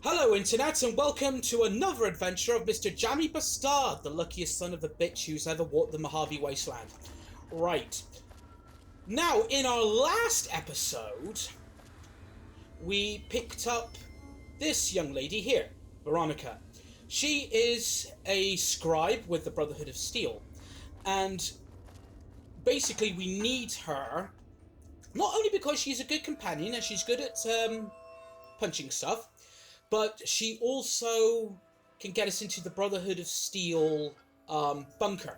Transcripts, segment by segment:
Hello Internet and welcome to another adventure of Mr. Jammy Bastard, the luckiest son of a bitch who's ever walked the Mojave Wasteland. Right. Now, in our last episode, we picked up this young lady here, Veronica. She is a scribe with the Brotherhood of Steel, and basically we need her, not only because she's a good companion and she's good at punching stuff, but she also can get us into the Brotherhood of Steel bunker.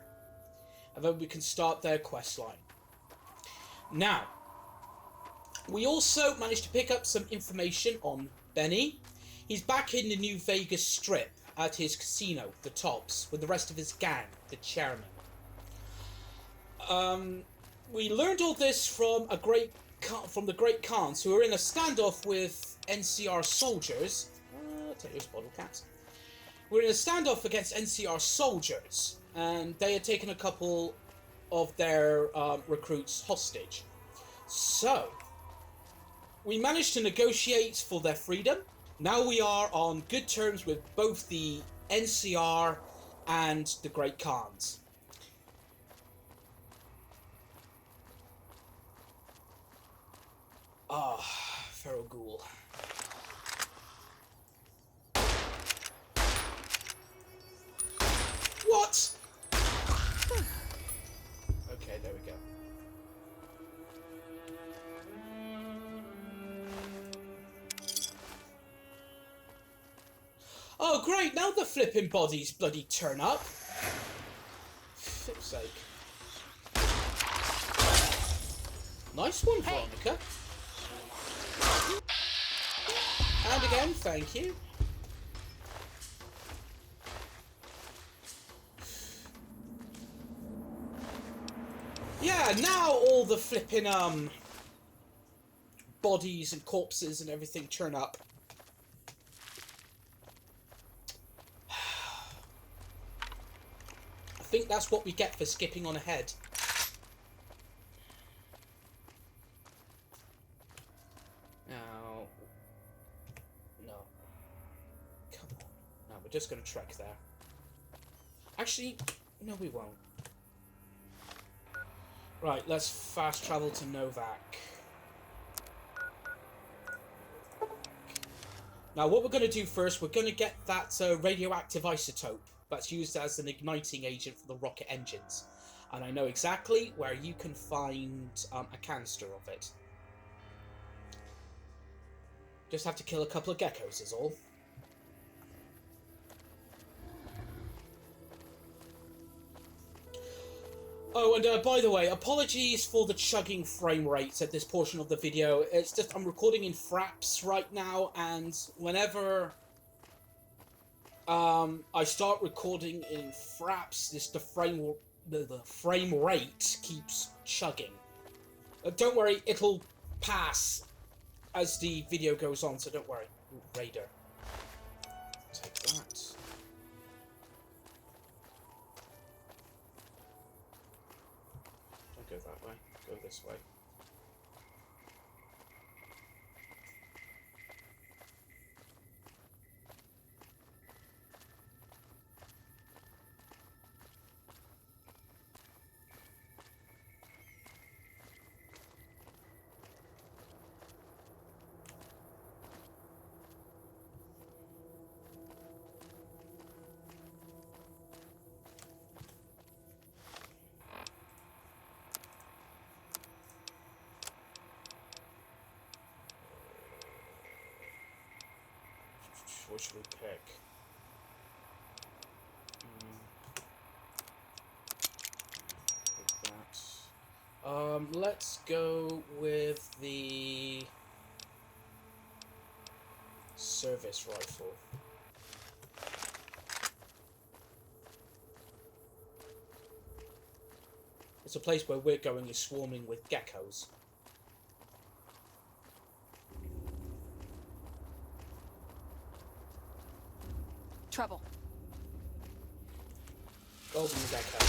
And then we can start their quest line. Now, we also managed to pick up some information on Benny. He's back in the New Vegas Strip at his casino, the Tops, with the rest of his gang, the chairman. We learned all this from the Great Khans, who are in a standoff with NCR soldiers. Here's bottle caps. We're in a standoff against NCR soldiers, and they had taken a couple of their recruits hostage. So, we managed to negotiate for their freedom. Now we are on good terms with both the NCR and the Great Khans. Feral Ghoul. What? Okay, there we go. Oh, great! Now the flipping bodies bloody turn up. Flip's sake. Nice one, Veronica. And again, thank you. Yeah, now all the flipping bodies and corpses and everything turn up. I think that's what we get for skipping on ahead. Now, no. Come on. No, we're just going to trek there. Actually, no we won't. Right, let's fast travel to Novak. Now, what we're going to do first, we're going to get that radioactive isotope that's used as an igniting agent for the rocket engines. And I know exactly where you can find a canister of it. Just have to kill a couple of geckos is all. Oh, and by the way, apologies for the chugging frame rates at this portion of the video. It's just I'm recording in fraps right now, and whenever I start recording in fraps, the frame rate keeps chugging. Don't worry, it'll pass as the video goes on, so don't worry. Ooh, Raider. Take that. Go that way. Go this way. What should we pick? Pick that. Let's go with the service rifle. It's a place where we're going is swarming with geckos. Trouble. Golden gecko.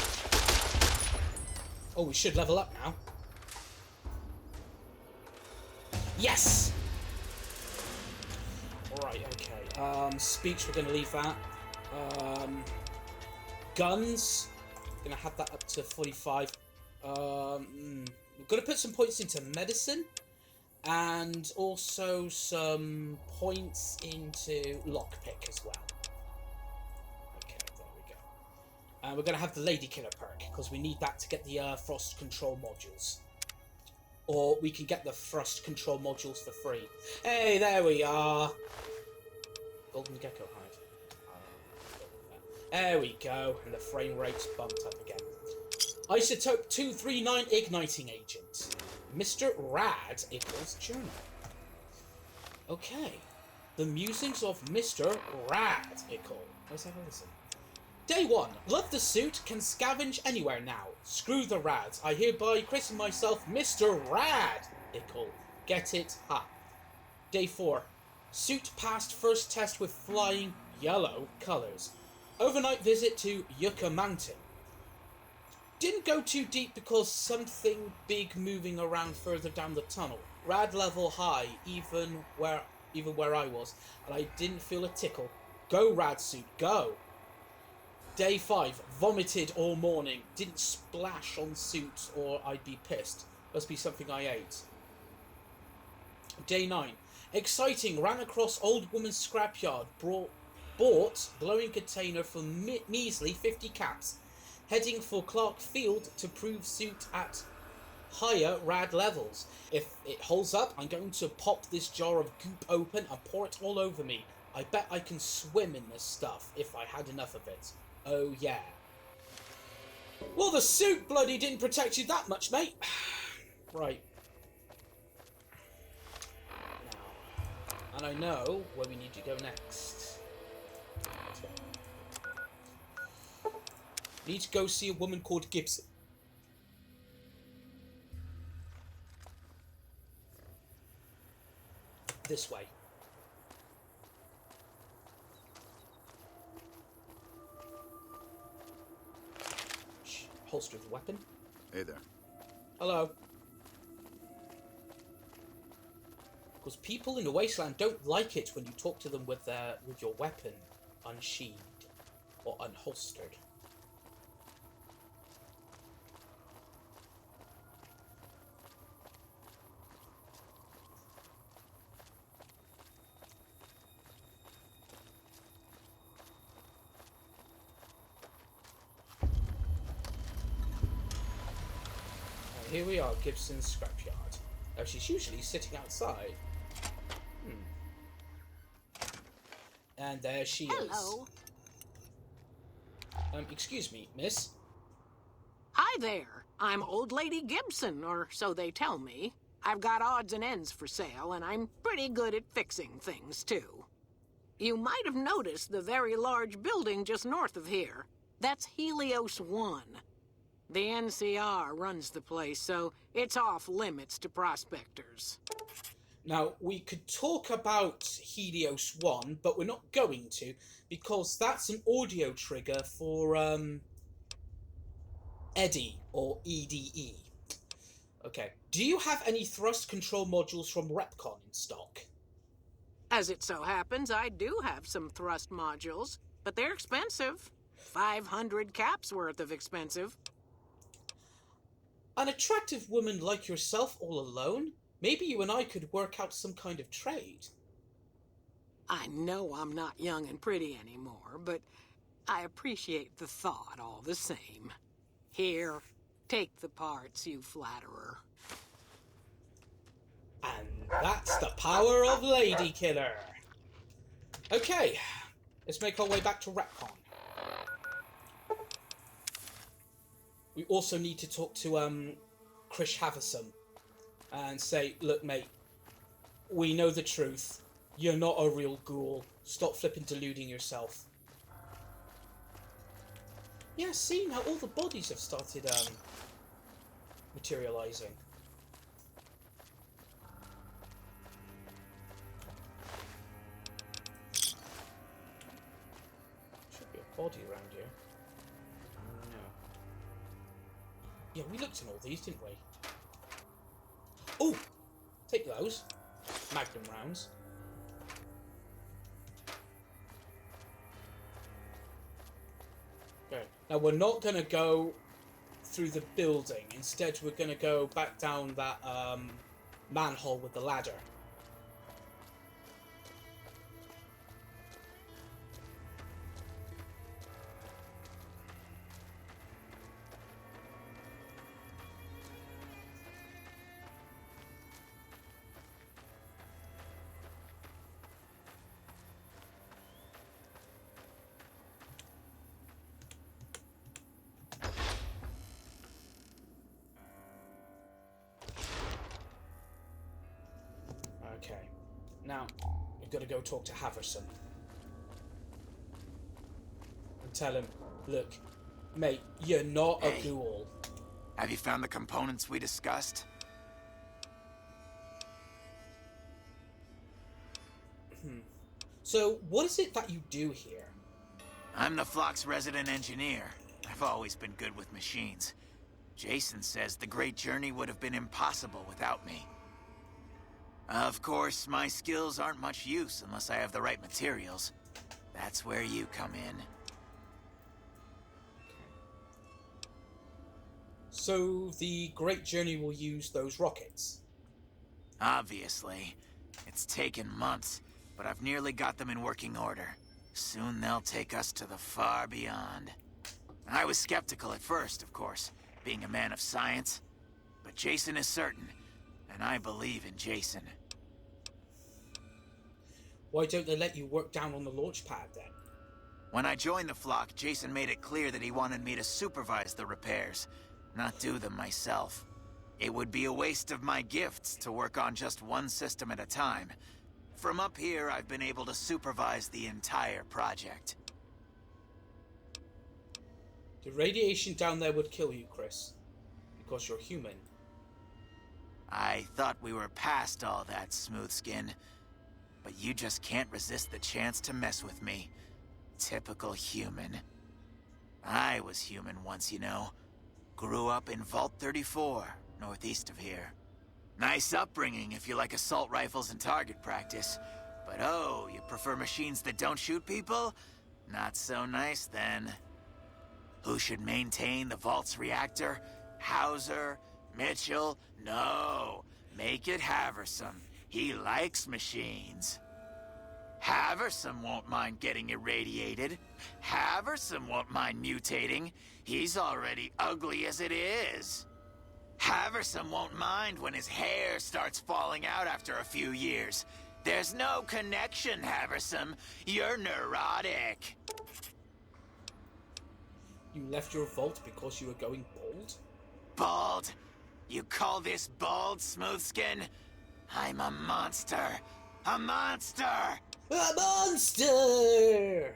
Oh, we should level up now. Yes! Right, okay. Speech, we're going to leave that. Guns, going to have that up to 45. We're going to put some points into medicine. And also some points into lockpick as well. Okay, there we go. And we're going to have the Lady Killer perk, because we need that to get the Frost Control modules. Or we can get the Frost Control modules for free. Hey, there we are! Golden Gecko hide. There we go, and the frame rate's bumped up again. Isotope 239 Igniting Agent. Mr. Rad equals journal. Okay. The musings of Mr. Radical. Let's have a listen. Day 1. Love the suit. Can scavenge anywhere now. Screw the rads. I hereby christen myself Mr. Radical. Get it? Ha. Day 4. Suit passed first test with flying yellow colours. Overnight visit to Yucca Mountain. Didn't go too deep because something big moving around further down the tunnel. Rad level high, even where I was, and I didn't feel a tickle. Go rad suit, go! Day 5, vomited all morning. Didn't splash on suit or I'd be pissed. Must be something I ate. Day 9, exciting, ran across old woman's scrapyard, bought glowing container for measly 50 caps. Heading for Clark Field to prove suit at higher rad levels. If it holds up, I'm going to pop this jar of goop open and pour it all over me. I bet I can swim in this stuff if I had enough of it. Oh yeah. Well, the suit bloody didn't protect you that much, mate. Right. Now, and I know where we need to go next. Need to go see a woman called Gibson. This way. Holster the weapon. Hey there. Hello. Because people in the wasteland don't like it when you talk to them with your weapon unsheathed or unholstered. Here we are, Gibson's scrapyard. Oh, she's usually sitting outside. And there she Hello. is. Excuse me, miss. Hi there. I'm Old Lady Gibson, or so they tell me. I've got odds and ends for sale, and I'm pretty good at fixing things, too. You might have noticed the very large building just north of here. That's Helios 1. The NCR runs the place, so it's off limits to prospectors. Now, we could talk about Helios 1, but we're not going to, because that's an audio trigger for, Eddie, or EDE. Okay. Do you have any thrust control modules from Repcon in stock? As it so happens, I do have some thrust modules, but they're expensive. 500 caps worth of expensive. An attractive woman like yourself all alone? Maybe you and I could work out some kind of trade. I know I'm not young and pretty anymore, but I appreciate the thought all the same. Here, take the parts, you flatterer. And that's the power of Lady Killer. Okay, let's make our way back to Repcon. We also need to talk to Krish Havison and say, look, mate, we know the truth. You're not a real ghoul. Stop flipping deluding yourself. Yeah, see, now all the bodies have started materializing. Should be a body around here. No. Yeah, we looked in all these, didn't we? Oh! Take those. Magnum rounds. Okay. Now, we're not going to go through the building. Instead, we're going to go back down that manhole with the ladder. Okay. Now, we've got to go talk to Haverson. And tell him, look, mate, you're not a ghoul. Have you found the components we discussed? So, what is it that you do here? I'm the flock's resident engineer. I've always been good with machines. Jason says the Great Journey would have been impossible without me. Of course, my skills aren't much use unless I have the right materials. That's where you come in. So, the Great Journey will use those rockets? Obviously. It's taken months, but I've nearly got them in working order. Soon they'll take us to the far beyond. I was skeptical at first, of course, being a man of science. But Jason is certain, and I believe in Jason. Why don't they let you work down on the launch pad, then? When I joined the flock, Jason made it clear that he wanted me to supervise the repairs, not do them myself. It would be a waste of my gifts to work on just one system at a time. From up here, I've been able to supervise the entire project. The radiation down there would kill you, Chris. Because you're human. I thought we were past all that, Smoothskin. But you just can't resist the chance to mess with me. Typical human. I was human once, you know. Grew up in Vault 34, northeast of here. Nice upbringing if you like assault rifles and target practice. But oh, you prefer machines that don't shoot people? Not so nice then. Who should maintain the Vault's reactor? Hauser? Mitchell? No. Make it Haverson. He likes machines. Haverson won't mind getting irradiated. Haverson won't mind mutating. He's already ugly as it is. Haverson won't mind when his hair starts falling out after a few years. There's no connection, Haverson. You're neurotic. You left your vault because you were going bald? Bald? You call this bald, Smoothskin? I'm a monster. A monster! A monster!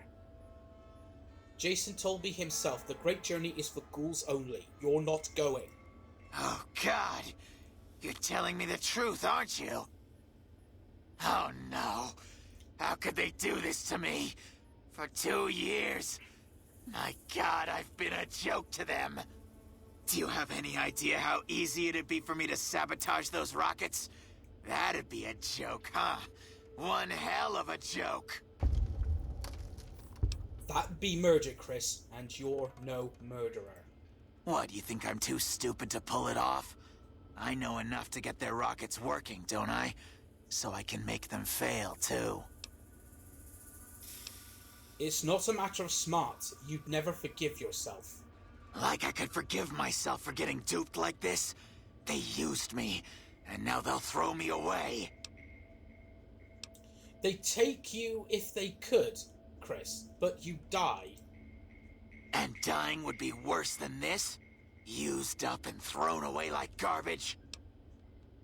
Jason told me himself the Great Journey is for ghouls only. You're not going. Oh, God. You're telling me the truth, aren't you? Oh, no. How could they do this to me? For 2 years. My God, I've been a joke to them. Do you have any idea how easy it'd be for me to sabotage those rockets? That'd be a joke, huh? One hell of a joke. That'd be murder, Chris, and you're no murderer. What, do you think I'm too stupid to pull it off? I know enough to get their rockets working, don't I? So I can make them fail, too. It's not a matter of smart. You'd never forgive yourself. Like I could forgive myself for getting duped like this? They used me, and now they'll throw me away. They'd take you if they could, Chris, but you died. And dying would be worse than this? Used up and thrown away like garbage?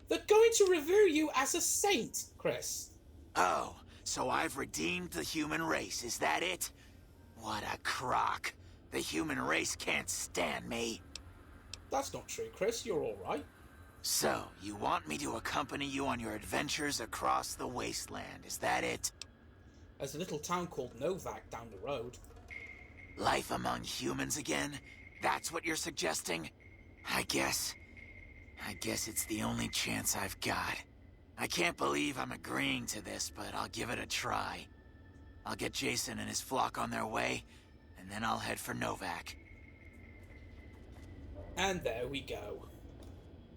They're going to revere you as a saint, Chris. Oh, so I've redeemed the human race, is that it? What a crock. The human race can't stand me. That's not true, Chris. You're all right. So, you want me to accompany you on your adventures across the wasteland, is that it? There's a little town called Novak down the road. Life among humans again? That's what you're suggesting? I guess it's the only chance I've got. I can't believe I'm agreeing to this, but I'll give it a try. I'll get Jason and his flock on their way, and and then I'll head for Novak. And there we go.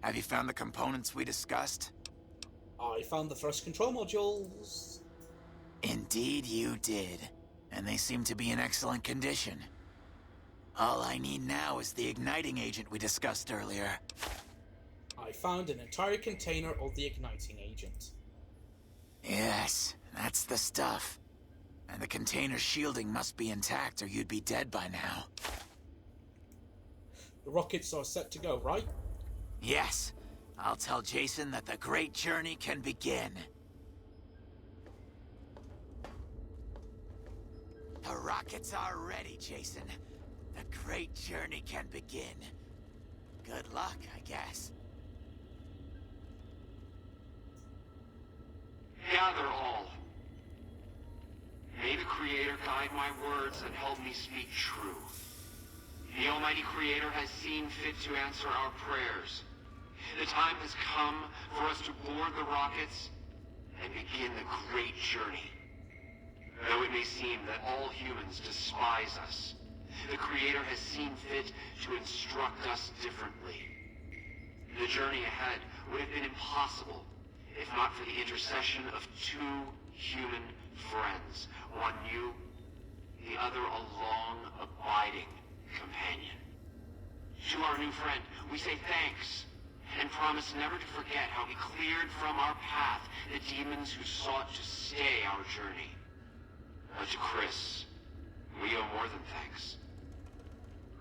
Have you found the components we discussed? I found the thrust control modules. Indeed you did, and they seem to be in excellent condition. All I need now is the igniting agent we discussed earlier. I found an entire container of the igniting agent. Yes, that's the stuff. And the container's shielding must be intact or you'd be dead by now. The rockets are set to go, right? Yes, I'll tell Jason that the great journey can begin. The rockets are ready, Jason. The great journey can begin. Good luck, I guess. Gather all. May the Creator guide my words and help me speak true. The Almighty Creator has seen fit to answer our prayers. The time has come for us to board the rockets and begin the great journey. Though it may seem that all humans despise us, the Creator has seen fit to instruct us differently. The journey ahead would have been impossible if not for the intercession of two human friends, one new, the other a long, abiding companion. To our new friend, we say thanks, and promise never to forget how he cleared from our path the demons who sought to stay our journey. But to Chris, we owe more than thanks.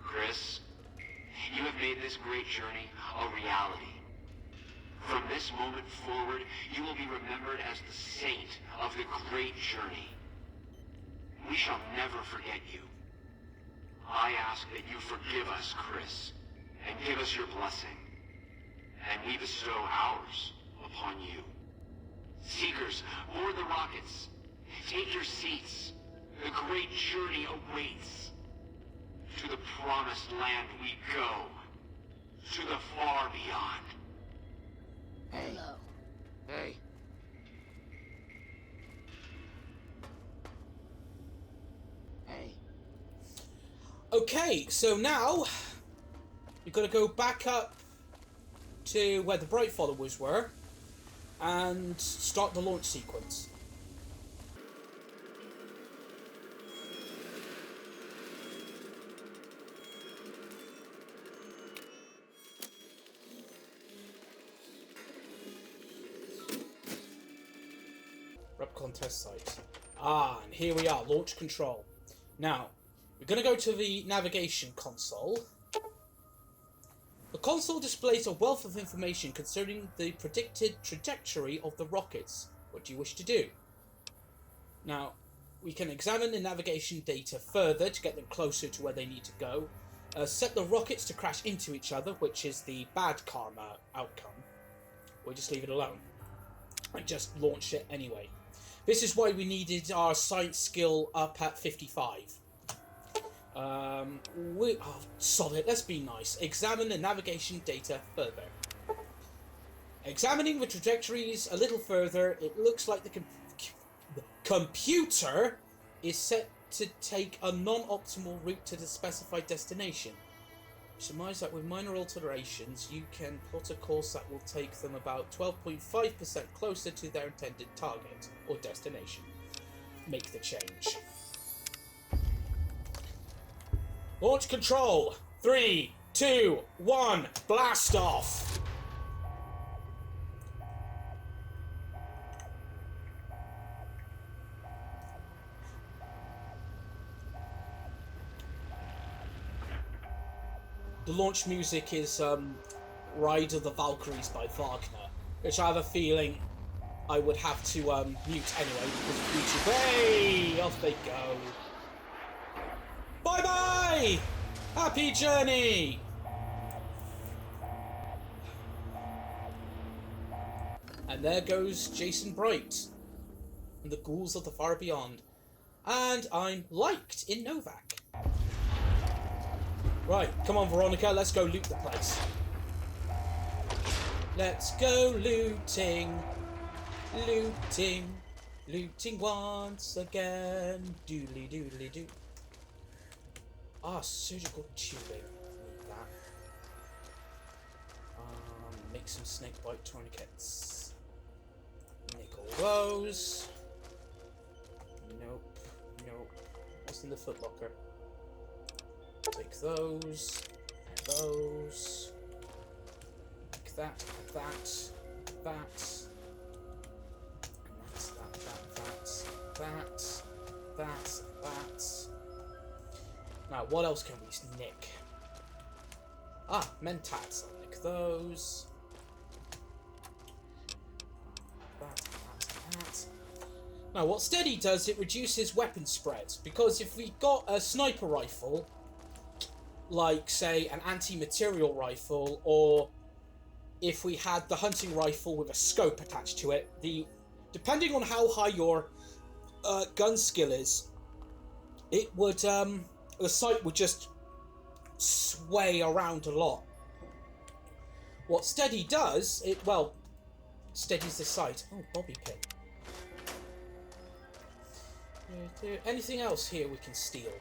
Chris, you have made this great journey a reality. From this moment forward, you will be remembered as the saint of the great journey. We shall never forget you. I ask that you forgive us, Chris, and give us your blessing. And we bestow ours upon you. Seekers, board the rockets. Take your seats. The great journey awaits. To the promised land we go. To the far beyond. Hey. Hello. Hey. Hey. Okay, so now we've got to go back up to where the Bright Followers were and start the launch sequence. Repcon test site. And here we are, launch control. Now, we're going to go to the navigation console. The console displays a wealth of information concerning the predicted trajectory of the rockets. What do you wish to do? Now, we can examine the navigation data further to get them closer to where they need to go. Set the rockets to crash into each other, which is the bad karma outcome. Or just leave it alone. And just launch it anyway. This is why we needed our science skill up at 55. Solid, let's be nice. Examine the navigation data further. Examining the trajectories a little further, it looks like the computer is set to take a non-optimal route to the specified destination. Surmise that with minor alterations, you can plot a course that will take them about 12.5% closer to their intended target or destination. Make the change. Launch control! 3, 2, 1, blast off! The launch music is Ride of the Valkyries by Wagner, which I have a feeling I would have to mute anyway because of YouTube. Hey! Off they go. Bye-bye! Happy journey! And there goes Jason Bright and the ghouls of the far beyond. And I'm liked in Novak. Right, come on Veronica, let's go loot the place. Let's go looting. Looting. Looting once again. Doodly doodly doo. Ah, surgical tubing. Need that. Make some snake bite tourniquets. Make all those. Nope. Nope. What's in the footlocker? Take those. Those. Like that. That. That. That. Now, what else can we nick? Ah, mentats. I'll nick those. That. Now, what Steady does, it reduces weapon spread. Because if we got a sniper rifle, like, say, an anti-material rifle, or if we had the hunting rifle with a scope attached to it, depending on how high your gun skill is, it would, the sight would just sway around a lot. What Steady does, steadies the sight. Oh, bobby pin. Anything else here we can steal?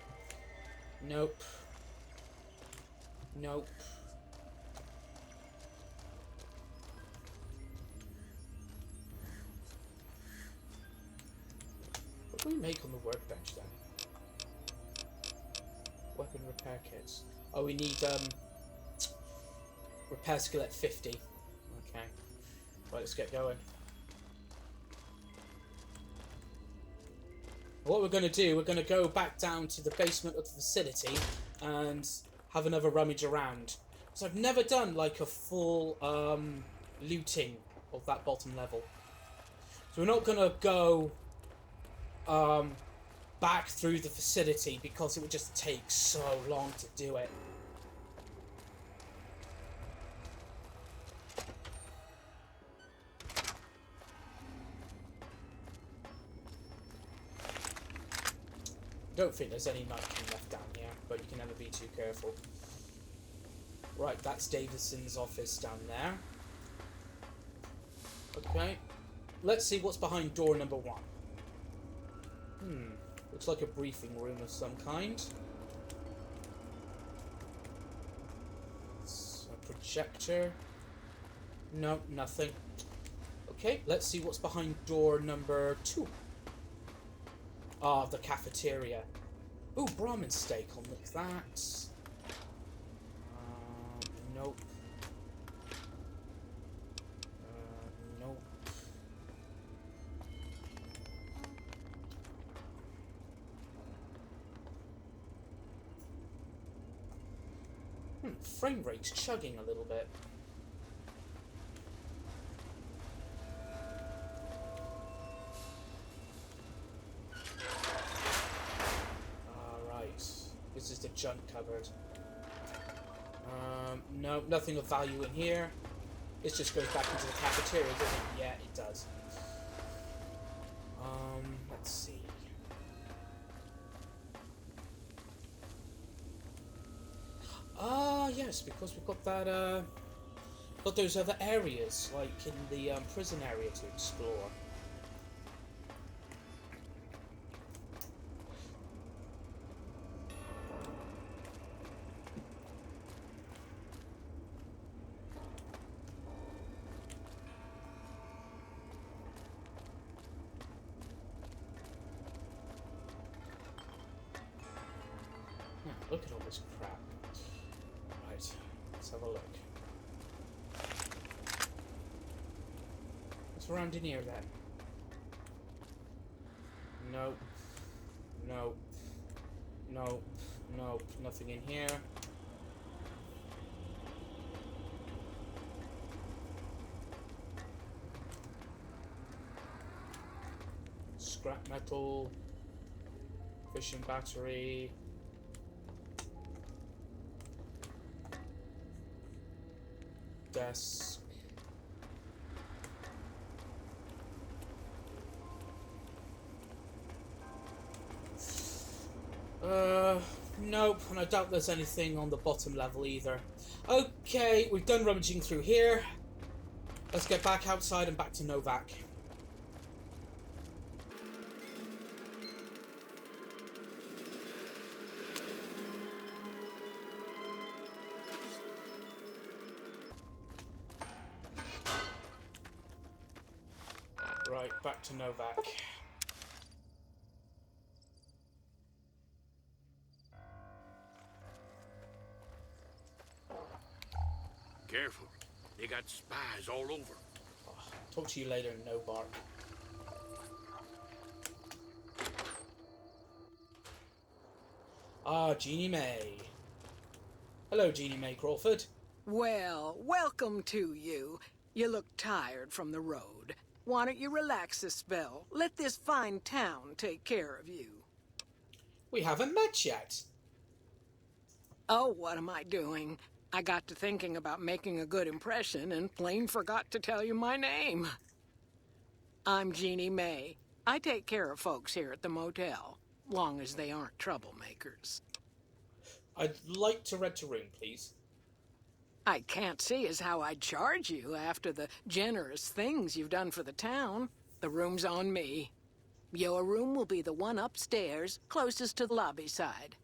Nope. Nope. What do we make on the workbench then? Weapon repair kits. Oh, we need repair skill at 50. Okay. Right, let's get going. What we're going to do, we're going to go back down to the basement of the facility and have another rummage around. So I've never done like a full looting of that bottom level. So we're not going to go back through the facility because it would just take so long to do it. Don't think there's any night king left down here, but you can never be too careful. Right, that's Davidson's office down there. Okay, let's see what's behind door number 1. Looks like a briefing room of some kind. It's a projector. No, nothing. Okay, let's see what's behind door number 2. Ah, the cafeteria. Ooh, Brahmin steak. I'll nick that. Nope. Nope. Frame rate's chugging a little bit. This is the junk cupboard. No, nothing of value in here. This just goes back into the cafeteria, doesn't it? Yeah, it does. Let's see. Ah, yes, because we've got that, got those other areas, like in the prison area to explore. Look at all this crap. Right, let's have a look. What's around in here then? Nope. Nope. Nope. Nope. Nothing in here. Scrap metal. Fishing battery. Desk. Nope, and I doubt there's anything on the bottom level either. Okay, we've done rummaging through here. Let's get back outside and back to Novak. Right, back to Novak. Careful. They got spies all over. Oh, talk to you later, no bark. Ah, Jeannie May. Hello, Jeannie May Crawford. Well, welcome to you. You look tired from the road. Why don't you relax a spell? Let this fine town take care of you. We haven't met yet. Oh, what am I doing? I got to thinking about making a good impression and plain forgot to tell you my name. I'm Jeannie May. I take care of folks here at the motel, long as they aren't troublemakers. I'd like to rent a room, please. I can't see as how I'd charge you after the generous things you've done for the town. The room's on me. Your room will be the one upstairs, closest to the lobby side.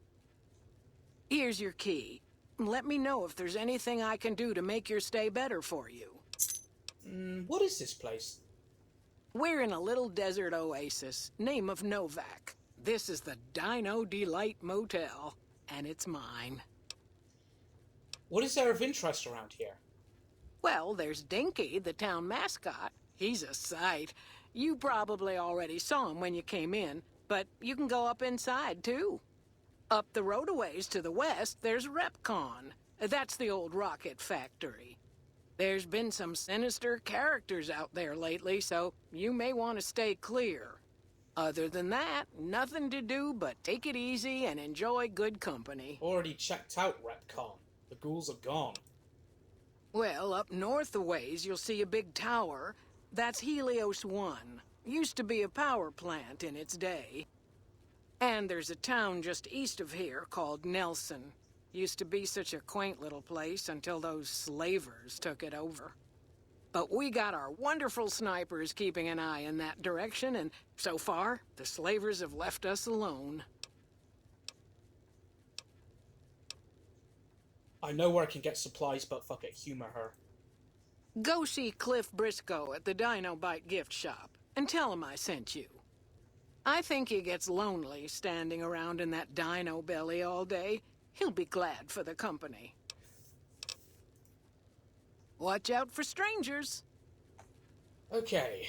Here's your key. Let me know if there's anything I can do to make your stay better for you. What is this place? We're in a little desert oasis, name of Novak. This is the Dino Delight Motel, and it's mine. What is there of interest around here? Well, there's Dinky, the town mascot. He's a sight. You probably already saw him when you came in, but you can go up inside, too. Up the road a ways to the west, there's Repcon. That's the old rocket factory. There's been some sinister characters out there lately, so you may want to stay clear. Other than that, nothing to do but take it easy and enjoy good company. Already checked out Repcon. The ghouls are gone. Well, up north a ways, you'll see a big tower. That's Helios 1. Used to be a power plant in its day. And there's a town just east of here called Nelson. Used to be such a quaint little place until those slavers took it over. But we got our wonderful snipers keeping an eye in that direction, and so far, the slavers have left us alone. I know where I can get supplies, but fuck it, humor her. Go see Cliff Briscoe at the Dino Bite gift shop, and tell him I sent you. I think he gets lonely standing around in that dino belly all day. He'll be glad for the company. Watch out for strangers. Okay.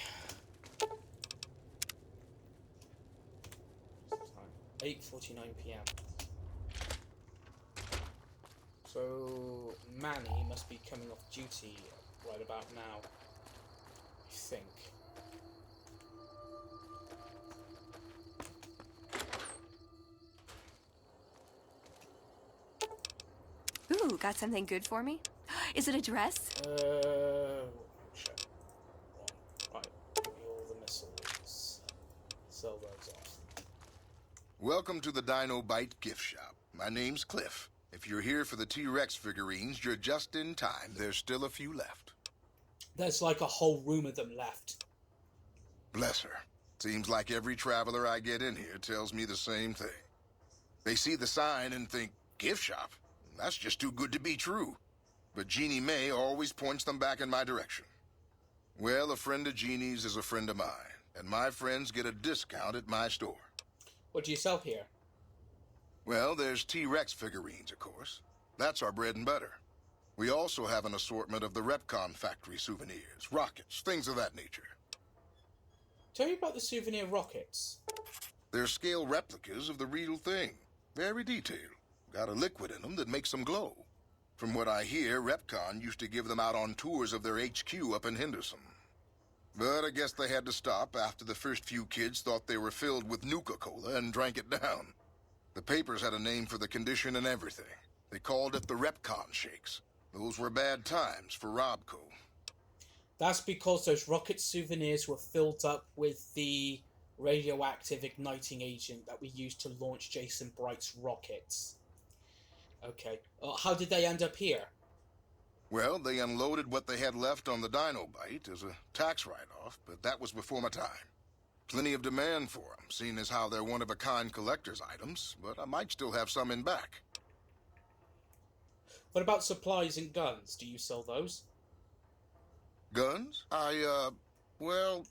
8:49 p.m. So Manny must be coming off duty right about now, I think. Ooh, got something good for me? Is it a dress? Shit. Right, give me all the missiles. Sell those off. Welcome to the Dino Bite gift shop. My name's Cliff. If you're here for the T-Rex figurines, you're just in time. There's still a few left. There's like a whole room of them left. Bless her. Seems like every traveler I get in here tells me the same thing. They see the sign and think, gift shop? That's just too good to be true. But Jeannie May always points them back in my direction. Well, a friend of Jeannie's is a friend of mine, and my friends get a discount at my store. What do you sell here? Well, there's T-Rex figurines, of course. That's our bread and butter. We also have an assortment of the Repcon factory souvenirs, rockets, things of that nature. Tell me about the souvenir rockets. They're scale replicas of the real thing. Very detailed. Got a liquid in them that makes them glow. From what I hear, Repcon used to give them out on tours of their HQ up in Henderson. But I guess they had to stop after the first few kids thought they were filled with Nuka-Cola and drank it down. The papers had a name for the condition and everything. They called it the Repcon Shakes. Those were bad times for Robco. That's because those rocket souvenirs were filled up with the radioactive igniting agent that we used to launch Jason Bright's rockets. Okay. How did they end up here? Well, they unloaded what they had left on the Dino Bite as a tax write-off, but that was before my time. Plenty of demand for them, seeing as how they're one-of-a-kind collector's items, but I might still have some in back. What about supplies and guns? Do you sell those? Guns? Well,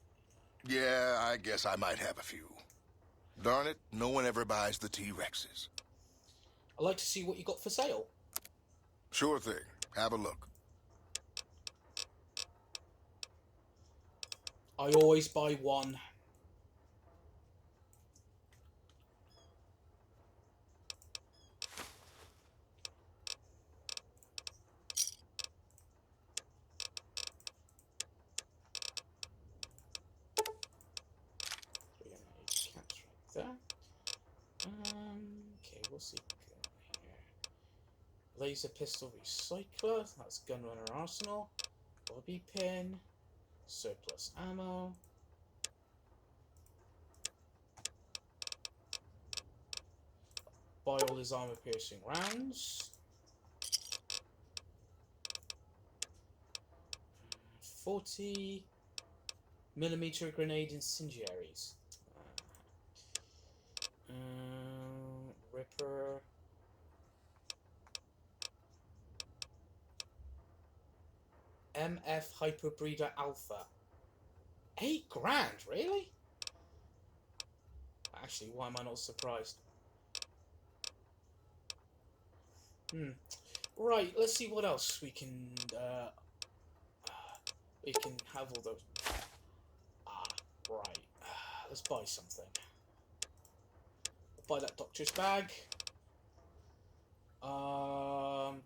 Yeah, I guess I might have a few. Darn it, no one ever buys the T-Rexes. I'd like to see what you got for sale. Sure thing. Have a look. I always buy one. We're gonna capture like that. Okay, what's he got here? Laser pistol recycler. That's gunrunner arsenal. Bobby pin. Surplus ammo. Buy all his armor-piercing rounds. 40mm grenade incendiaries. Ripper. MF Hyperbreeder Alpha. 8 grand, really? Actually, why am I not surprised? Right, let's see what else we can have all those. Right. Let's buy something. I'll buy that doctor's bag. One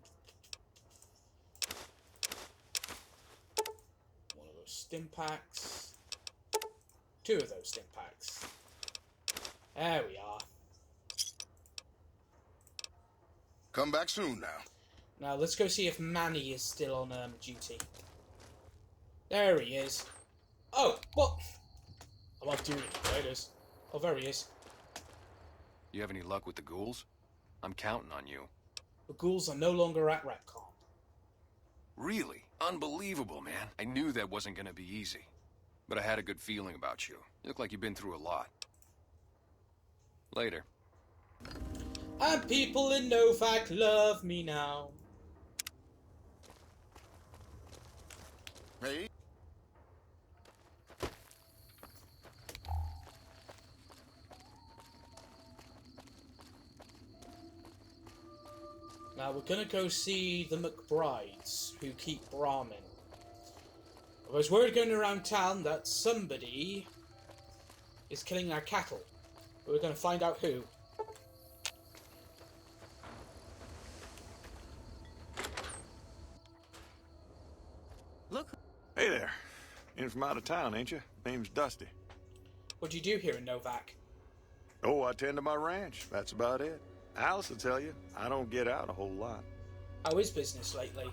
of those stim packs. 2 of those stim packs. There we are. Come back soon now. Now let's go see if Manny is still on duty. There he is. Oh, what? I'm off duty. There it is. Oh, there he is. You have any luck with the ghouls? I'm counting on you. The ghouls are no longer at Repcon. Really? Unbelievable, man. I knew that wasn't gonna be easy. But I had a good feeling about you. You look like you've been through a lot. Later. And people in Novak love me now. Hey? Now we're gonna go see the McBrides, who keep Brahmin. There's word going around town that somebody is killing our cattle. We're gonna find out who. Look. Hey there. In from out of town, ain't you? Name's Dusty. What do you do here in Novak? Oh, I tend to my ranch. That's about it. Alice will tell you, I don't get out a whole lot. How is business lately?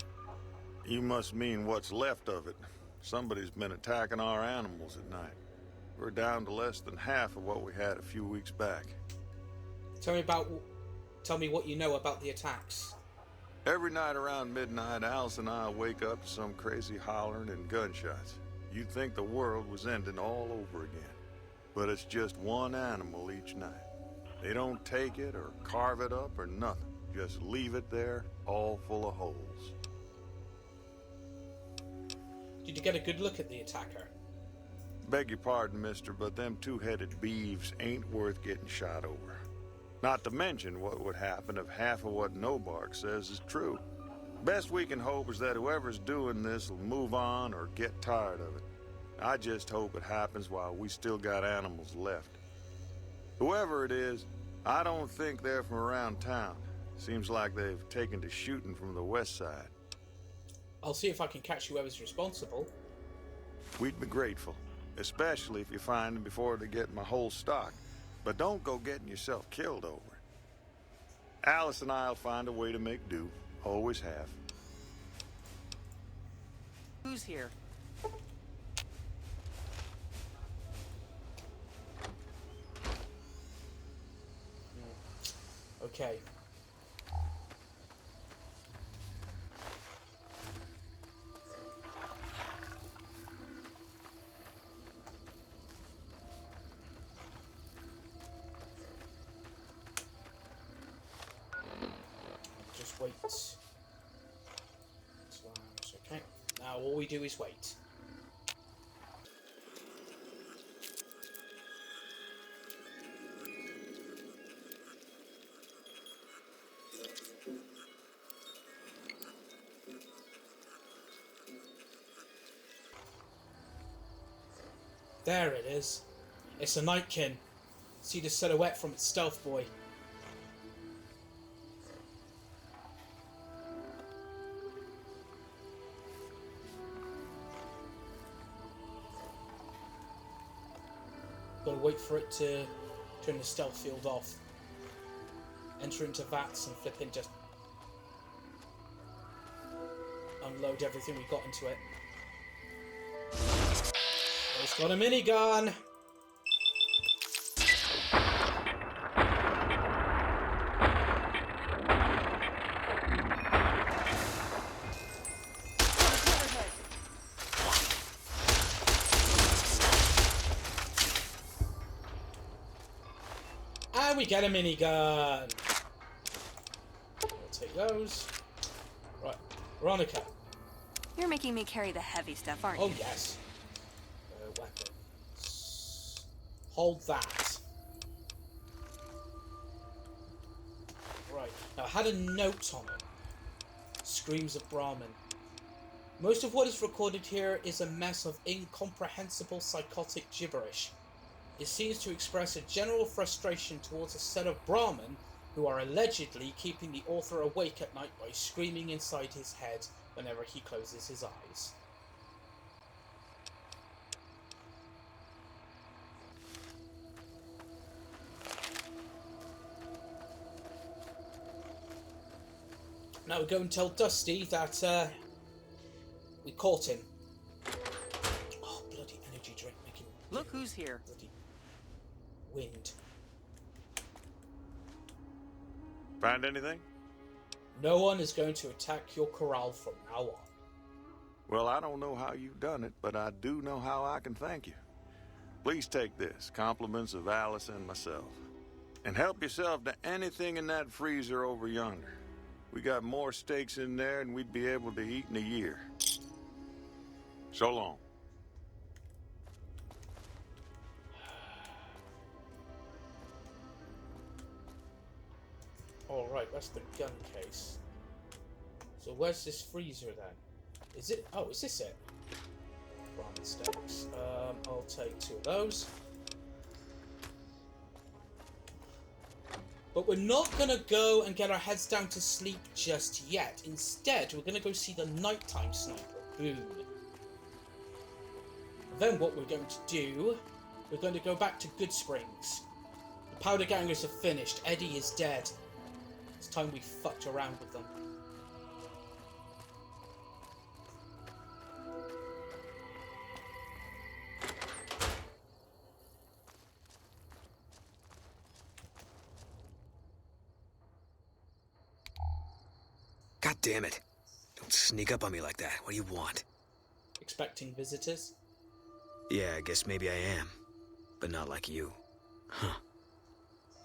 You must mean what's left of it. Somebody's been attacking our animals at night. We're down to less than half of what we had a few weeks back. Tell me what you know about the attacks. Every night around midnight, Alice and I wake up to some crazy hollering and gunshots. You'd think the world was ending all over again. But it's just one animal each night. They don't take it or carve it up or nothing. Just leave it there, all full of holes. Did you get a good look at the attacker? Beg your pardon, mister, but them two-headed beeves ain't worth getting shot over. Not to mention what would happen if half of what Nobark says is true. Best we can hope is that whoever's doing this will move on or get tired of it. I just hope it happens while we still got animals left. Whoever it is, I don't think they're from around town. Seems like they've taken to shooting from the west side. I'll see if I can catch whoever's responsible. We'd be grateful, especially if you find them before they get my whole stock. But don't go getting yourself killed over it. Alice and I'll find a way to make do. Always have. Who's here? Okay. Just wait. Okay. Now all we do is wait. There it is. It's a Nightkin. See the silhouette from its stealth boy. Gotta wait for it to turn the stealth field off. Enter into VATS and flip in, just unload everything we got into it. It's got a minigun! And we get a minigun! We'll take those. Right, Veronica. You're making me carry the heavy stuff, aren't you? Oh, yes. Weapons. Hold that. Right. Now, I had a note on it. Screams of Brahmin. Most of what is recorded here is a mess of incomprehensible psychotic gibberish. It seems to express a general frustration towards a set of Brahmin who are allegedly keeping the author awake at night by screaming inside his head whenever he closes his eyes. Now we go and tell Dusty that we caught him. Oh, bloody energy drink making... Look who's here. Bloody wind. Find anything? No one is going to attack your corral from now on. Well, I don't know how you've done it, but I do know how I can thank you. Please take this, compliments of Alice and myself. And help yourself to anything in that freezer over yonder. We got more steaks in there than we'd be able to eat in a year. So long. Alright, that's the gun case. So where's this freezer then? Is it? Oh, is this it? Ramen steaks. I'll take 2 of those. But we're not going to go and get our heads down to sleep just yet. Instead, we're going to go see the nighttime sniper, Boone. Then what we're going to do, we're going to go back to Good Springs. The powder gangers are finished. Eddie is dead. It's time we fucked around with them. God damn it. Don't sneak up on me like that. What do you want? Expecting visitors? Yeah, I guess maybe I am. But not like you. Huh.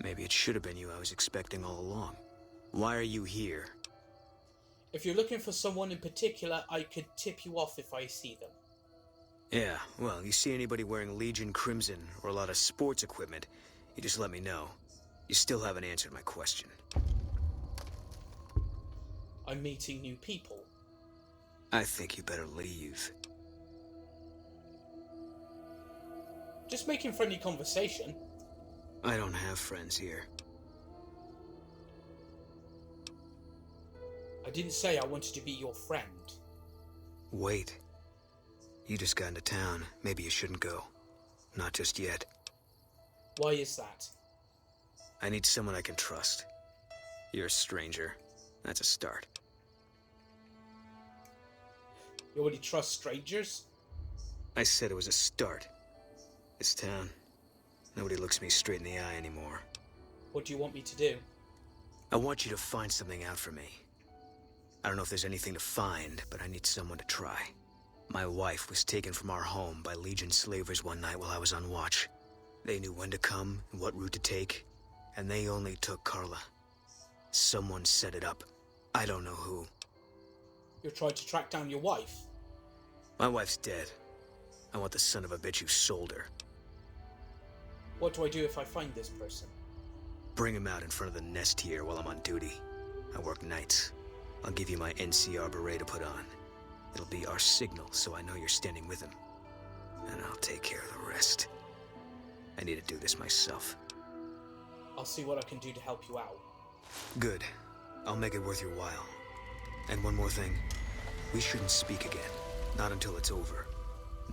Maybe it should have been you I was expecting all along. Why are you here? If you're looking for someone in particular, I could tip you off if I see them. Yeah, well, you see anybody wearing Legion Crimson or a lot of sports equipment, you just let me know. You still haven't answered my question. I'm meeting new people. I think you better leave. Just making friendly conversation. I don't have friends here. I didn't say I wanted to be your friend. Wait. You just got into town. Maybe you shouldn't go. Not just yet. Why is that? I need someone I can trust. You're a stranger. That's a start. You already trust strangers? I said it was a start. This town, nobody looks me straight in the eye anymore. What do you want me to do? I want you to find something out for me. I don't know if there's anything to find, but I need someone to try. My wife was taken from our home by Legion slavers one night while I was on watch. They knew when to come and what route to take, and they only took Carla. Someone set it up. I don't know who. You're trying to track down your wife? My wife's dead. I want the son of a bitch who sold her. What do I do if I find this person? Bring him out in front of the nest here while I'm on duty. I work nights. I'll give you my NCR beret to put on. It'll be our signal, so I know you're standing with him. and I'll take care of the rest. I need to do this myself. I'll see what I can do to help you out. Good. I'll make it worth your while. And one more thing. We shouldn't speak again. Not until it's over.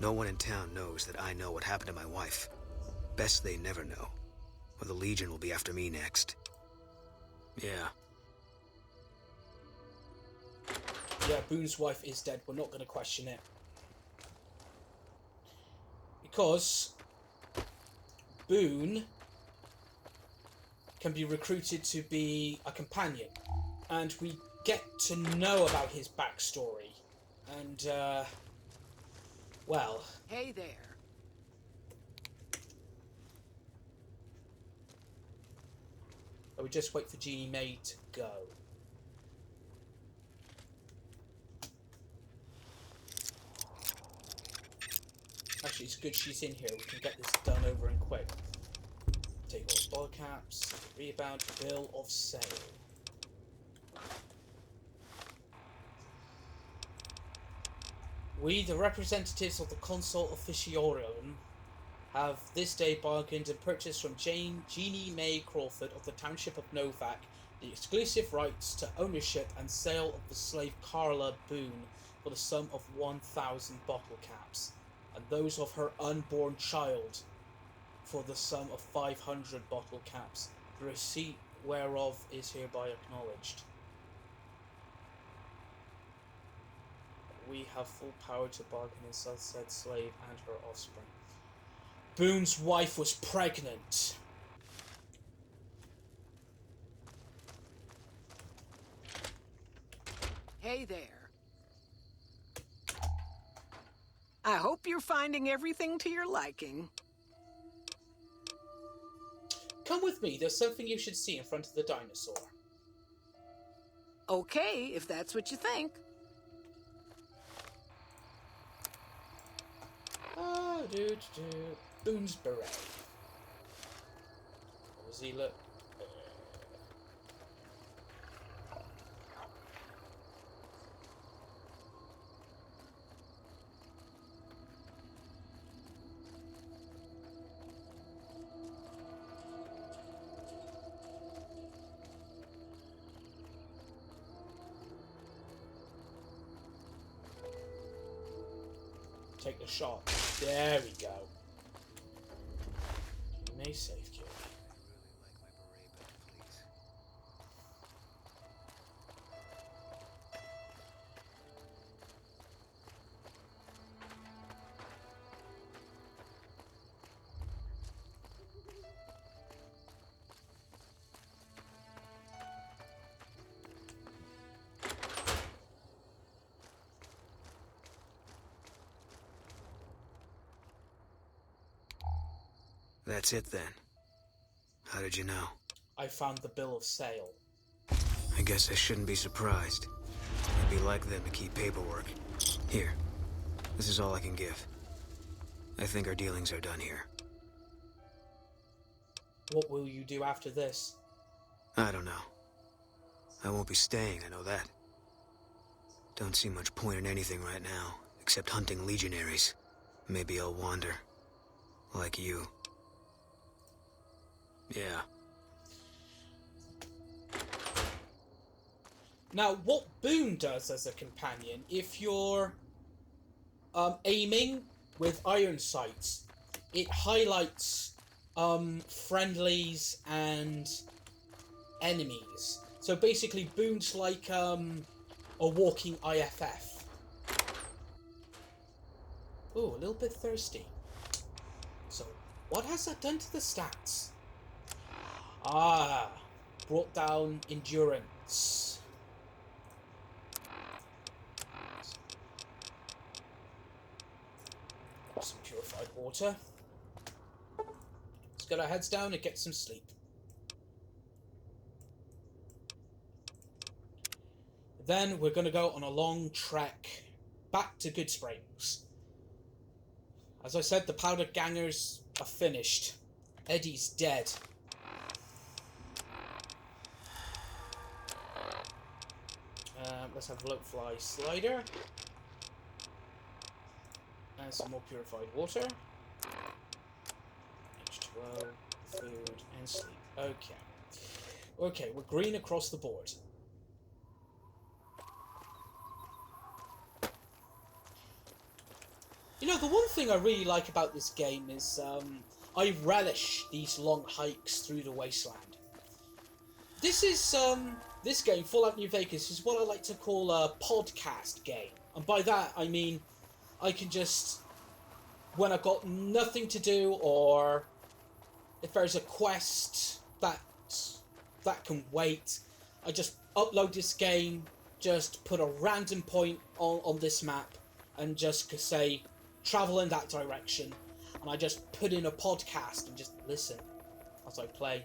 No one in town knows that I know what happened to my wife. Best they never know, or the Legion will be after me next. Yeah. Yeah, Boone's wife is dead. We're not going to question it. Because Boone can be recruited to be a companion. And we get to know about his backstory. And, well... Hey there. I would just wait for Jeannie May to go. Actually, it's good she's in here. We can get this done over and quick. Take all ball caps, rebound, bill of sale. We, the representatives of the Consul Officiorum, have this day bargained and purchased from Jeannie May Crawford of the Township of Novak the exclusive rights to ownership and sale of the slave Carla Boone for the sum of 1,000 bottle caps, and those of her unborn child for the sum of 500 bottle caps, the receipt whereof is hereby acknowledged. We have full power to bargain and sell said slave and her offspring. Boone's wife was pregnant. Hey there. I hope you're finding everything to your liking. Come with me, there's something you should see in front of the dinosaur. Okay, if that's what you think. Boone's beret. How does he look? Take the shot. There we go. You may save kid. That's it then. How did you know? I found the bill of sale. I guess I shouldn't be surprised. It'd be like them to keep paperwork. Here. This is all I can give. I think our dealings are done here. What will you do after this? I don't know. I won't be staying, I know that. Don't see much point in anything right now, except hunting legionaries. Maybe I'll wander. Like you. Yeah. Now, what Boone does as a companion, if you're aiming with iron sights, it highlights friendlies and enemies. So basically, Boone's like a walking IFF. Ooh, a little bit thirsty. So, what has that done to the stats? Ah, brought down endurance. Some purified water. Let's get our heads down and get some sleep. Then we're going to go on a long trek back to Good Springs. As I said, the powder gangers are finished. Eddie's dead. Let's have a look. Fly slider. And some more purified water. H2O, food, and sleep. Okay. Okay, we're green across the board. You know, the one thing I really like about this game is I relish these long hikes through the wasteland. This is, this game, Fallout New Vegas, is what I like to call a podcast game. And by that, I mean, I can just, when I've got nothing to do, or if there's a quest that can wait, I just upload this game, just put a random point on this map, and just say, travel in that direction, and I just put in a podcast and just listen as I play.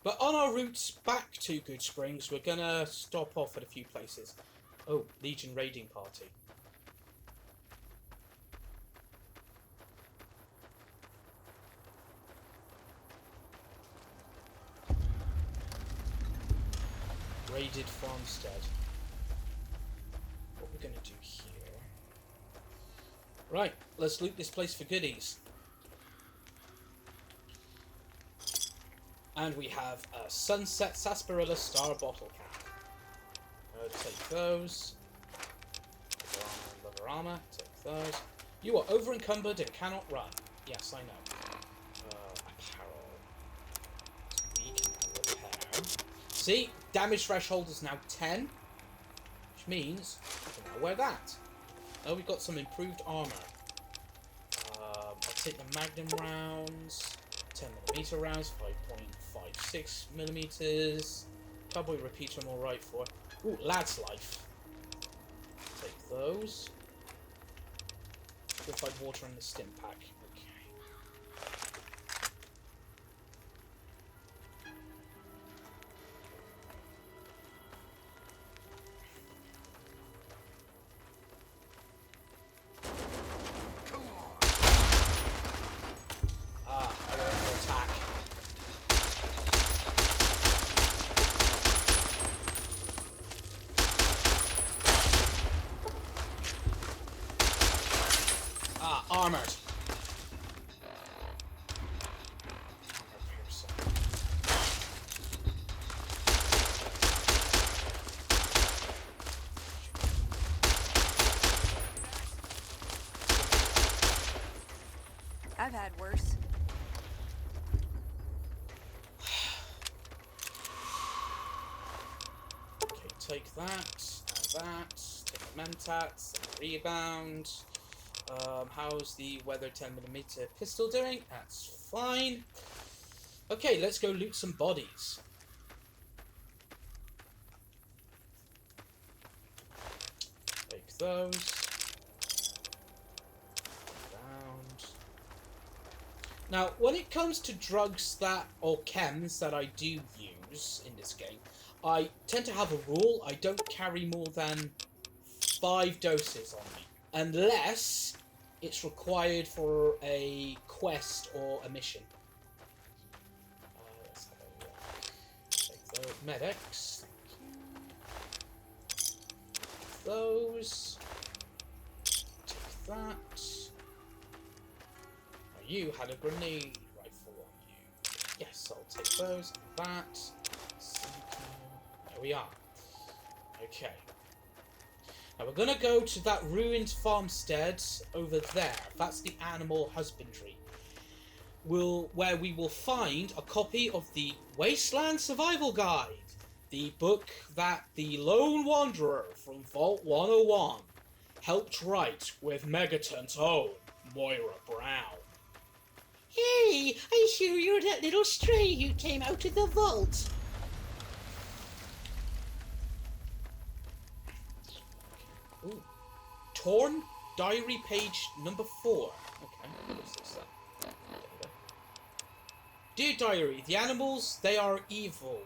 But on our route back to Good Springs, we're gonna stop off at a few places. Oh, Legion raiding party. Raided farmstead. What we're gonna do here? Right, let's loot this place for goodies. And we have a Sunset Sarsaparilla Star bottle cap. Take those. Leather armor, take those. You are over encumbered and cannot run. Yes, I know. Apparel. We can now repair. See, damage threshold is now 10, which means I can now wear that. Oh, we got some improved armor. I'll take the Magnum rounds. 10mm rounds, 5.56mm. Cowboy repeater I'm alright for. Ooh, lad's life. Take those. Purified water in the stim pack. Okay. Armored. I've had worse. Okay, take that, and that, take the mentats, and the rebound. How's the weather 10mm pistol doing? That's fine. Okay, let's go loot some bodies. Take those. Around. Now, when it comes to drugs or chems that I do use in this game, I tend to have a rule. I don't carry more than 5 doses on me. Unless it's required for a quest or a mission. Let's have a look. Take those medics. Take those. Take that. Now you had a grenade rifle on you. Yes, I'll take those and that. There we are. Okay. Now we're going to go to that ruined farmstead over there. That's the animal husbandry. Where we will find a copy of the Wasteland Survival Guide. The book that the Lone Wanderer from Vault 101 helped write with Megaton's own Moira Brown. Hey, I hear you're that little stray who came out of the vault. Torn diary page number 4. Okay, what's this then? Dear diary, the animals, they are evil.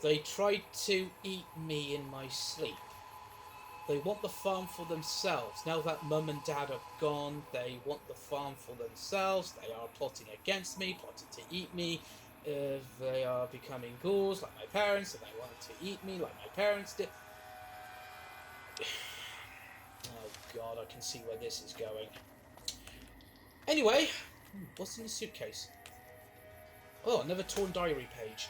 They tried to eat me in my sleep. They want the farm for themselves. Now that Mum and Dad are gone, they want the farm for themselves. They are plotting against me, plotting to eat me. They are becoming ghouls like my parents, and they want to eat me like my parents did. Oh god, I can see where this is going. Anyway, what's in the suitcase? Oh, another torn diary page.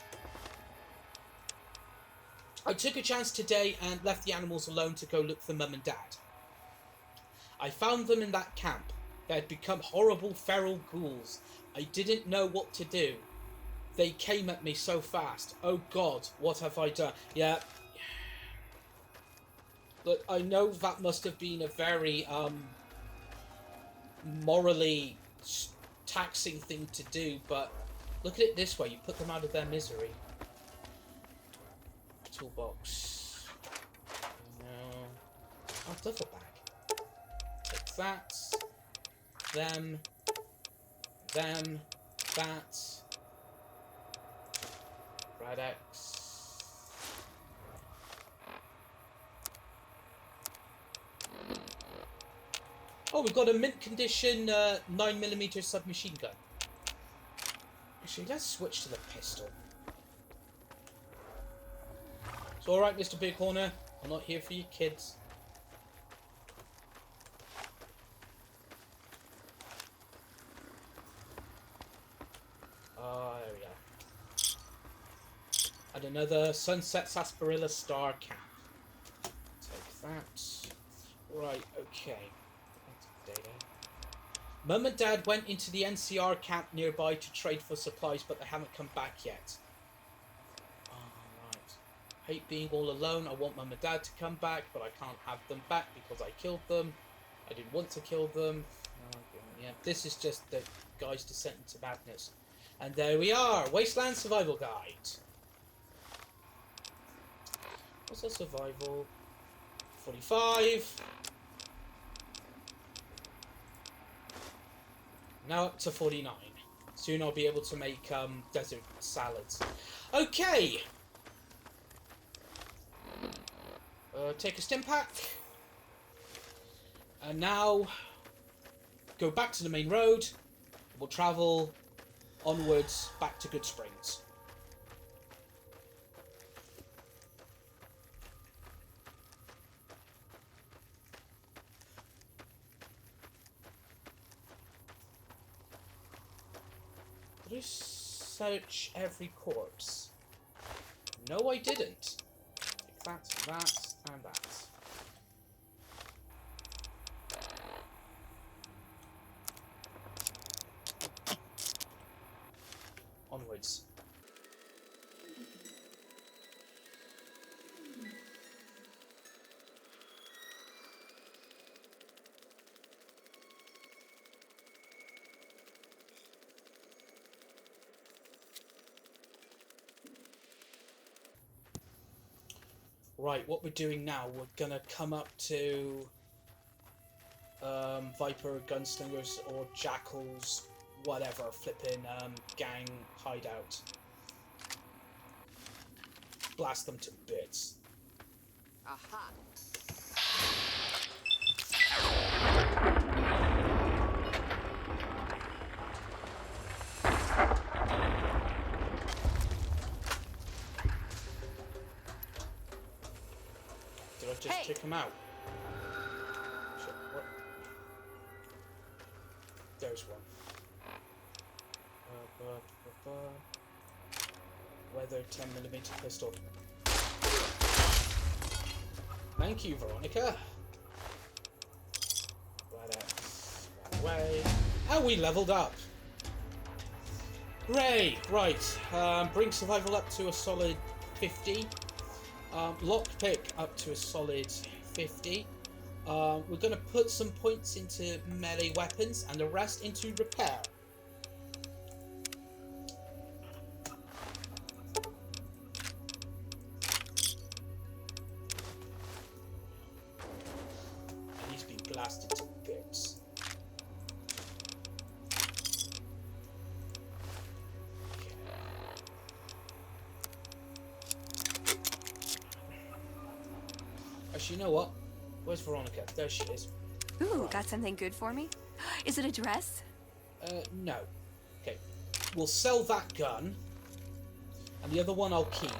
I took a chance today and left the animals alone to go look for Mum and Dad. I found them in that camp. They had become horrible feral ghouls. I didn't know what to do. They came at me so fast. Oh god, what have I done? Yeah. Look, I know that must have been a very, morally taxing thing to do, but look at it this way. You put them out of their misery. Toolbox. No. Oh, duffel bag. Take that. Them. That. Radex. Oh, we've got a mint condition 9mm submachine gun. Actually, let's switch to the pistol. It's alright, Mr. Bighorner. I'm not here for you kids. There we go. And another Sunset Sarsaparilla Star cap. Take that. Right, okay. Data. Mum and Dad went into the NCR camp nearby to trade for supplies, but they haven't come back yet. Hate being all alone. I want Mum and Dad to come back, but I can't have them back because I killed them. I didn't want to kill them. Yeah, this is just the guy's descent into madness. And there we are, Wasteland Survival Guide. What's our survival? 45. Now up to 49. Soon I'll be able to make desert salads. Okay. Take a stim pack. And now go back to the main road. We'll travel onwards back to Good Springs. Did I search every corpse? No, I didn't. That, and that. Onwards. Right, what we're doing now, we're gonna come up to Viper, Gunslingers, or Jackals, whatever, flipping gang hideout. Blast them to bits. Aha. Did I just kick him out? Shit, what? There's one. Weather 10mm pistol. Thank you, Veronica. Right away. And we leveled up. Hooray! Right. Bring survival up to a solid 50. Lockpick up to a solid 50. We're going to put some points into melee weapons and the rest into repair. And he's been blasted to bits. Actually, you know what? Where's Veronica? There she is. Ooh, got something good for me? Is it a dress? No. Okay. We'll sell that gun. And the other one I'll keep.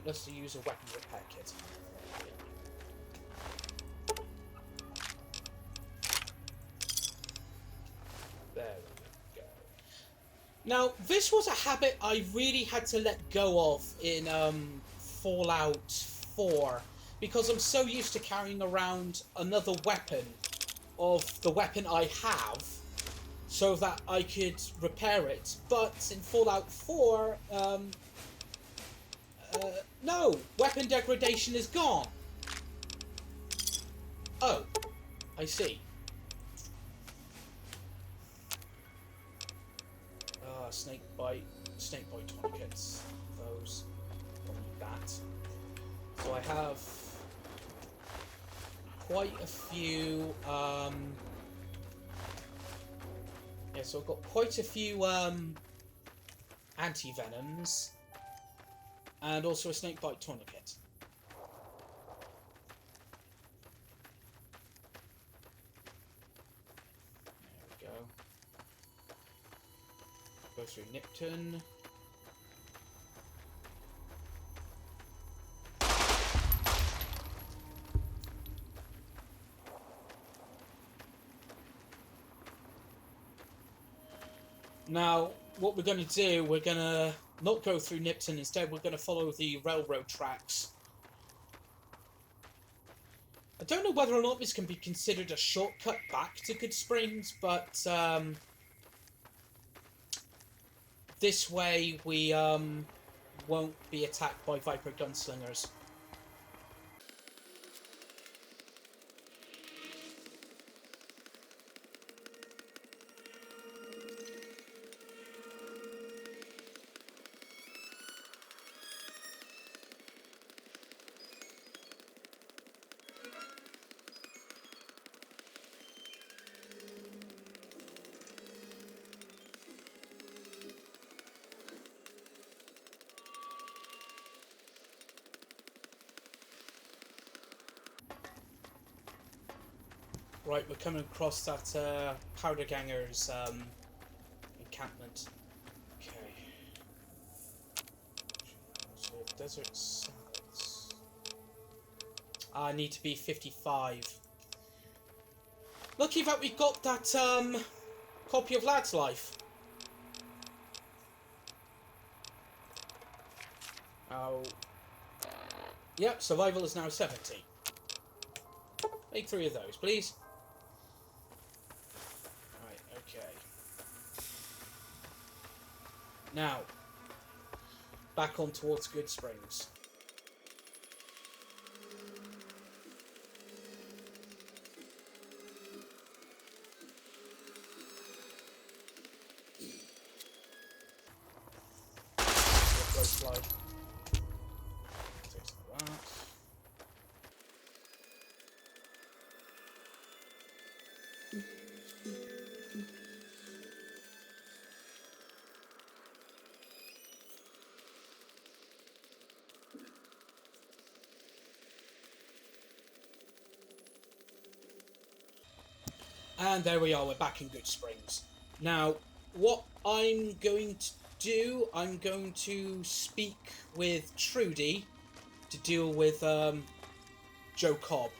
Let's use a weapon repair kit. There we go. Now, this was a habit I really had to let go of in Fallout 4. Because I'm so used to carrying around another weapon of the weapon I have. So that I could repair it. But in Fallout 4, no, weapon degradation is gone. Oh, I see. Snake bite tourniquets. Those, don't need that. So I have quite a few. Yeah, so I've got quite a few anti-venoms. And also a snakebite tourniquet. There we go. Go through Nipton. Now, what we're going to do, we're going to not go through Nipton. Instead, we're going to follow the railroad tracks. I don't know whether or not this can be considered a shortcut back to Good Springs, but this way we won't be attacked by Viper gunslingers. Right, we're coming across that Powder Gangers encampment. Okay. So desert salads. I need to be 55. Lucky that we got that copy of Lad's Life. Oh. Yep, survival is now 70. Make 3 of those, please. Okay. Now, back on towards Good Springs. Slide. Take some of that. And there we are, we're back in Good Springs. Now, what I'm going to do, I'm going to speak with Trudy to deal with Joe Cobb.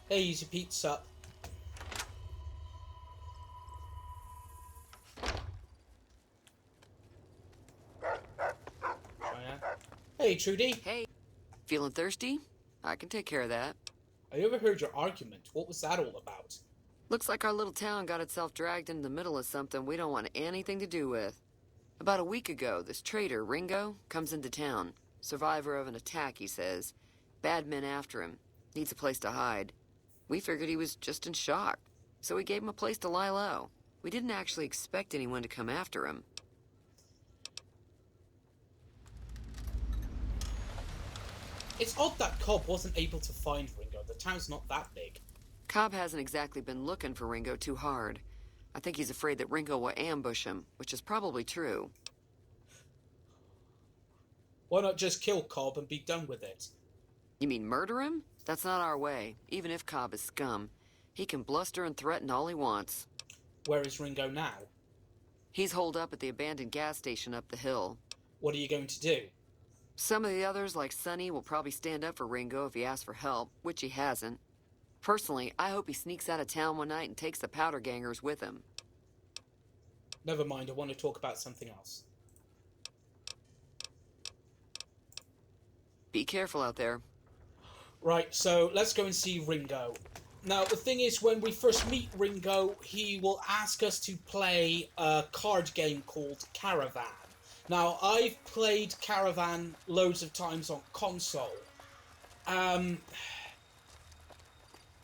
Hey, easy pizza. Hey, Trudy. Hey, feeling thirsty? I can take care of that. I overheard your argument. What was that all about? Looks like our little town got itself dragged into the middle of something we don't want anything to do with. About a week ago, this trader, Ringo, comes into town. Survivor of an attack, he says. Bad men after him. Needs a place to hide. We figured he was just in shock, so we gave him a place to lie low. We didn't actually expect anyone to come after him. It's odd that Cobb wasn't able to find Ringo. The town's not that big. Cobb hasn't exactly been looking for Ringo too hard. I think he's afraid that Ringo will ambush him, which is probably true. Why not just kill Cobb and be done with it? You mean murder him? That's not our way, even if Cobb is scum. He can bluster and threaten all he wants. Where is Ringo now? He's holed up at the abandoned gas station up the hill. What are you going to do? Some of the others, like Sonny, will probably stand up for Ringo if he asks for help, which he hasn't. Personally, I hope he sneaks out of town one night and takes the powder gangers with him. Never mind, I want to talk about something else. Be careful out there. Right, so let's go and see Ringo. Now, the thing is, when we first meet Ringo, he will ask us to play a card game called Caravan. Now, I've played Caravan loads of times on console. I'm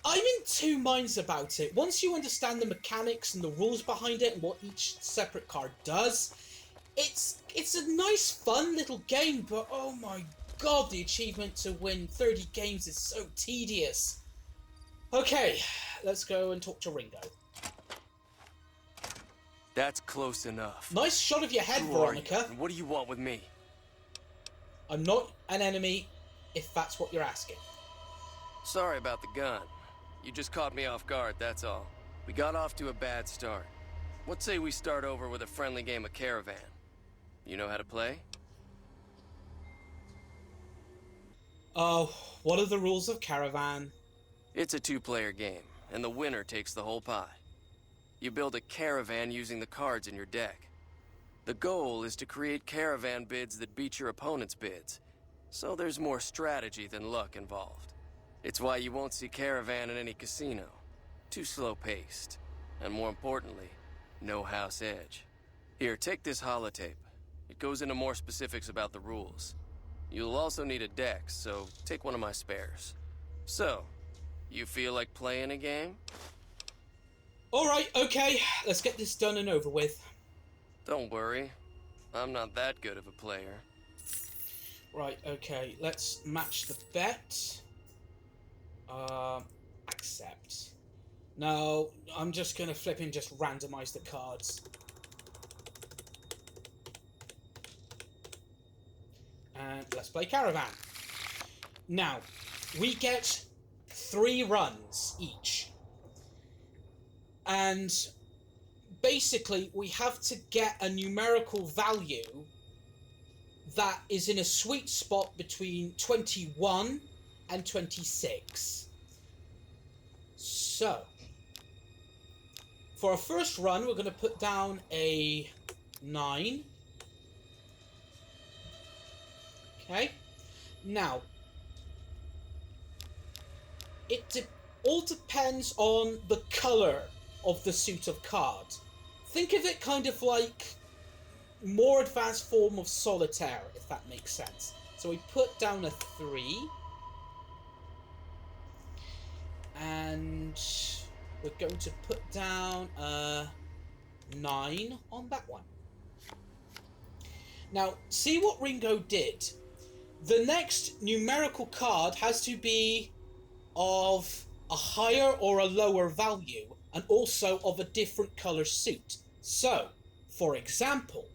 in two minds about it. Once you understand the mechanics and the rules behind it and what each separate card does, it's a nice, fun little game, but oh my god, the achievement to win 30 games is so tedious. Okay, let's go and talk to Ringo. That's close enough. Nice shot of your head, Who Veronica. are you, and what do you want with me? I'm not an enemy, if that's what you're asking. Sorry about the gun. You just caught me off guard, that's all. We got off to a bad start. What say we start over with a friendly game of Caravan? You know how to play? Oh, what are the rules of Caravan? It's a two-player game, and the winner takes the whole pie. You build a caravan using the cards in your deck. The goal is to create caravan bids that beat your opponent's bids, so there's more strategy than luck involved. It's why you won't see Caravan in any casino. Too slow-paced. And more importantly, no house edge. Here, take this holotape. It goes into more specifics about the rules. You'll also need a deck, so take one of my spares. So, you feel like playing a game? Alright, okay, let's get this done and over with. Don't worry. I'm not that good of a player. Right, okay, let's match the bet. Accept. No, I'm just gonna flip and just randomize the cards. And let's play Caravan. Now, we get 3 runs each. And basically, we have to get a numerical value that is in a sweet spot between 21 and 26. So, for our first run, we're going to put down a 9. Okay. Now, it all depends on the colour of the suit of card. Think of it kind of like more advanced form of solitaire, if that makes sense. So we put down a 3. And we're going to put down a 9 on that one. Now, see what Ringo did. The next numerical card has to be of a higher or a lower value, and also of a different colour suit. So, for example,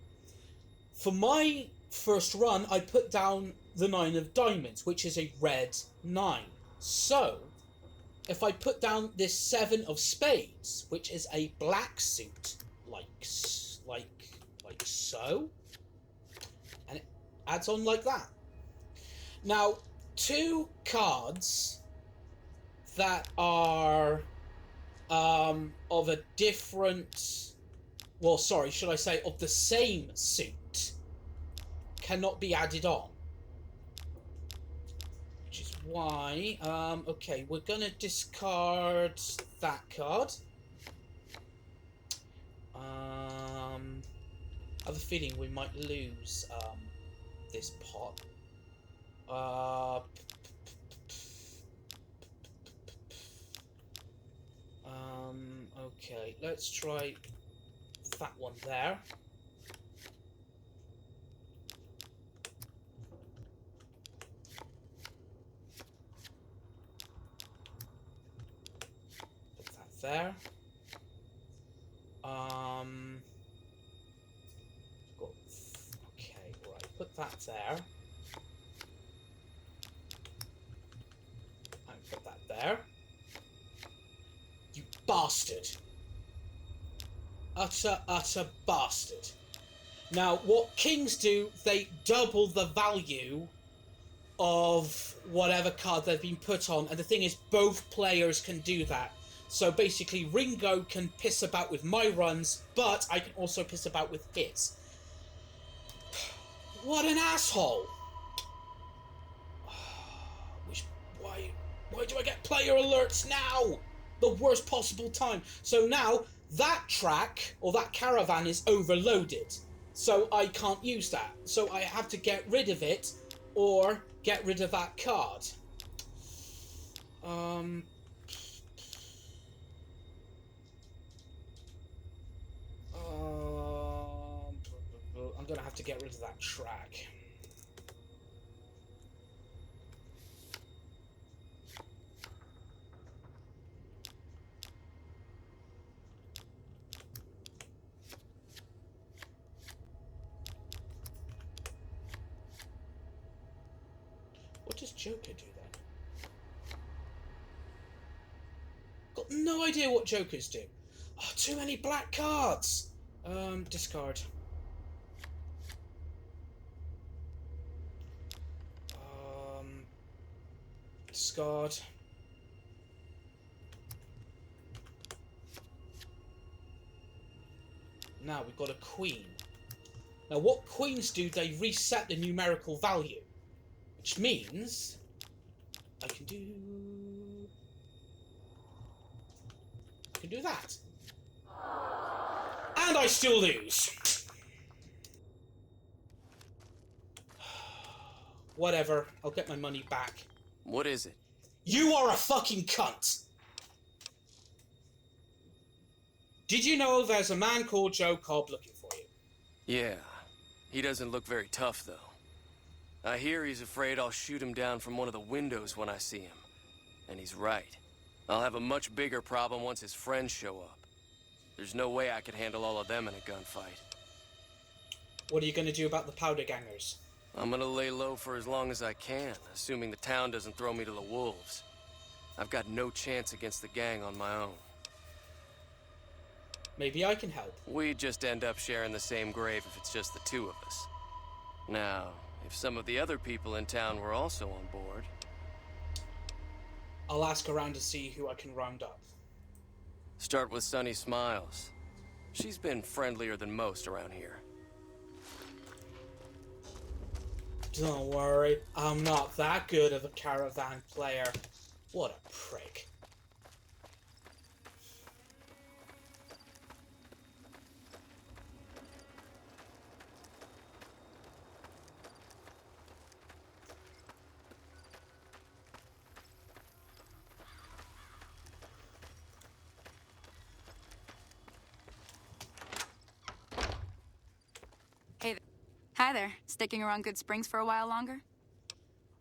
for my first run, I put down the 9 of diamonds, which is a red 9. So, if I put down this 7 of spades, which is a black suit, like so, and it adds on like that. Now, 2 cards that are of a different, well, sorry, should I say of the same suit, cannot be added on. Which is why, okay, we're gonna discard that card. I have a feeling we might lose this pot. Okay, let's try that one there. there. Okay, right. Put that there. And put that there. You bastard. Utter bastard. Now, what kings do, they double the value of whatever card they've been put on. And the thing is, both players can do that. So basically, Ringo can piss about with my runs, but I can also piss about with his. What an asshole! Why do I get player alerts now? The worst possible time. So now, that track, or that caravan, is overloaded. So I can't use that. So I have to get rid of it, or get rid of that card. I'm gonna have to get rid of that track. What does Joker do then? Got no idea what Jokers do. Oh, too many black cards. Discard. Discard. Now we've got a queen. Now what queens do, they reset the numerical value. Which means I can do that. And I still lose. Whatever, I'll get my money back. What is it? You are a fucking cunt! Did you know there's a man called Joe Cobb looking for you? Yeah. He doesn't look very tough, though. I hear he's afraid I'll shoot him down from one of the windows when I see him. And he's right. I'll have a much bigger problem once his friends show up. There's no way I could handle all of them in a gunfight. What are you going to do about the powder gangers? I'm gonna lay low for as long as I can, assuming the town doesn't throw me to the wolves. I've got no chance against the gang on my own. Maybe I can help. We'd just end up sharing the same grave if it's just the two of us. Now, if some of the other people in town were also on board... I'll ask around to see who I can round up. Start with Sunny Smiles. She's been friendlier than most around here. Don't worry, I'm not that good of a Caravan player. What a prick. Hi there. Sticking around Good Springs for a while longer?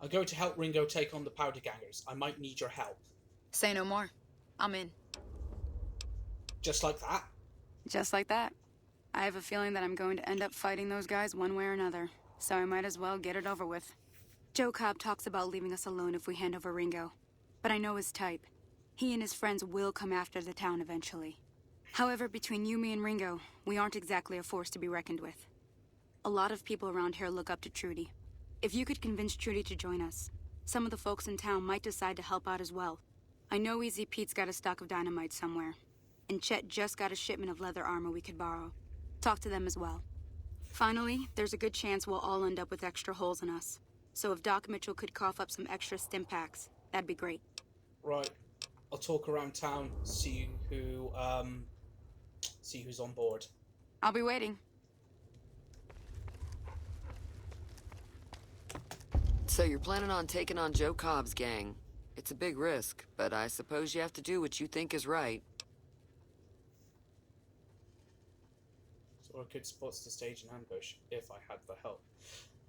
I'll go to help Ringo take on the powder gangers. I might need your help. Say no more. I'm in. Just like that? Just like that. I have a feeling that I'm going to end up fighting those guys one way or another, so I might as well get it over with. Joe Cobb talks about leaving us alone if we hand over Ringo, but I know his type. He and his friends will come after the town eventually. However, between you, me, and Ringo, we aren't exactly a force to be reckoned with. A lot of people around here look up to Trudy. If you could convince Trudy to join us, some of the folks in town might decide to help out as well. I know Easy Pete's got a stock of dynamite somewhere, and Chet just got a shipment of leather armor we could borrow. Talk to them as well. Finally, there's a good chance we'll all end up with extra holes in us. So if Doc Mitchell could cough up some extra stim packs, that'd be great. Right. I'll talk around town, see who's on board. I'll be waiting. So you're planning on taking on Joe Cobb's gang. It's a big risk, but I suppose you have to do what you think is right. So good spots to stage an ambush, if I had the help.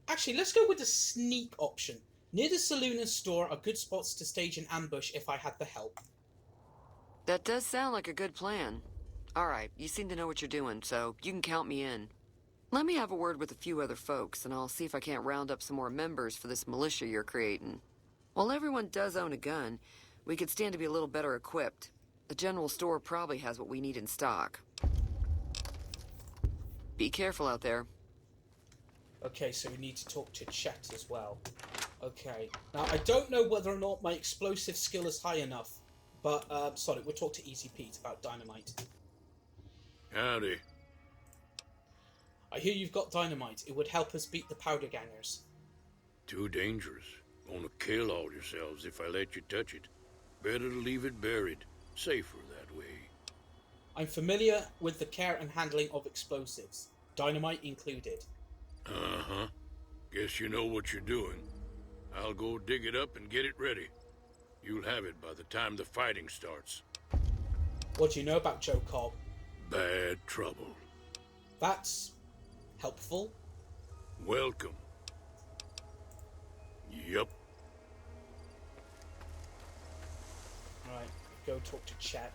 Actually, let's go with the sneak option. Near the saloon and store are good spots to stage an ambush if I had the help. That does sound like a good plan. Alright, you seem to know what you're doing, so you can count me in. Let me have a word with a few other folks, and I'll see if I can't round up some more members for this militia you're creating. While everyone does own a gun, we could stand to be a little better equipped. The general store probably has what we need in stock. Be careful out there. Okay, so we need to talk to Chet as well. Okay. Now, I don't know whether or not my explosive skill is high enough, but, sorry, we'll talk to Easy Pete about dynamite. Howdy. I hear you've got dynamite. It would help us beat the powder gangers. Too dangerous. Gonna kill all yourselves if I let you touch it. Better to leave it buried. Safer that way. I'm familiar with the care and handling of explosives, dynamite included. Uh-huh. Guess you know what you're doing. I'll go dig it up and get it ready. You'll have it by the time the fighting starts. What do you know about Joe Cobb? Bad trouble. That's helpful. Welcome. Yup. Alright, go talk to Chet.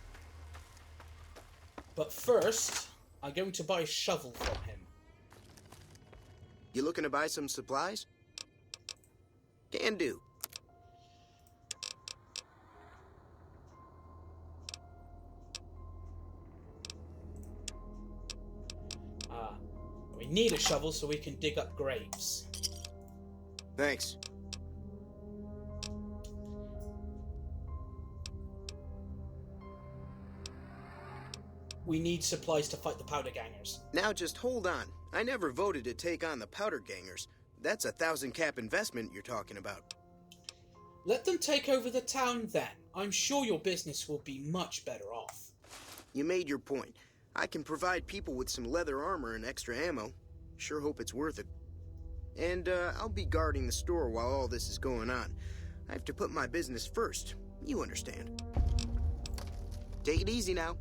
But first, I'm going to buy a shovel from him. You looking to buy some supplies? Can do. We need a shovel so we can dig up graves. Thanks. We need supplies to fight the powder gangers. Now just hold on. I never voted to take on the powder gangers. That's a 1,000 cap investment you're talking about. Let them take over the town then. I'm sure your business will be much better off. You made your point. I can provide people with some leather armor and extra ammo. Sure hope it's worth it. And I'll be guarding the store while all this is going on. I have to put my business first. You understand. Take it easy now.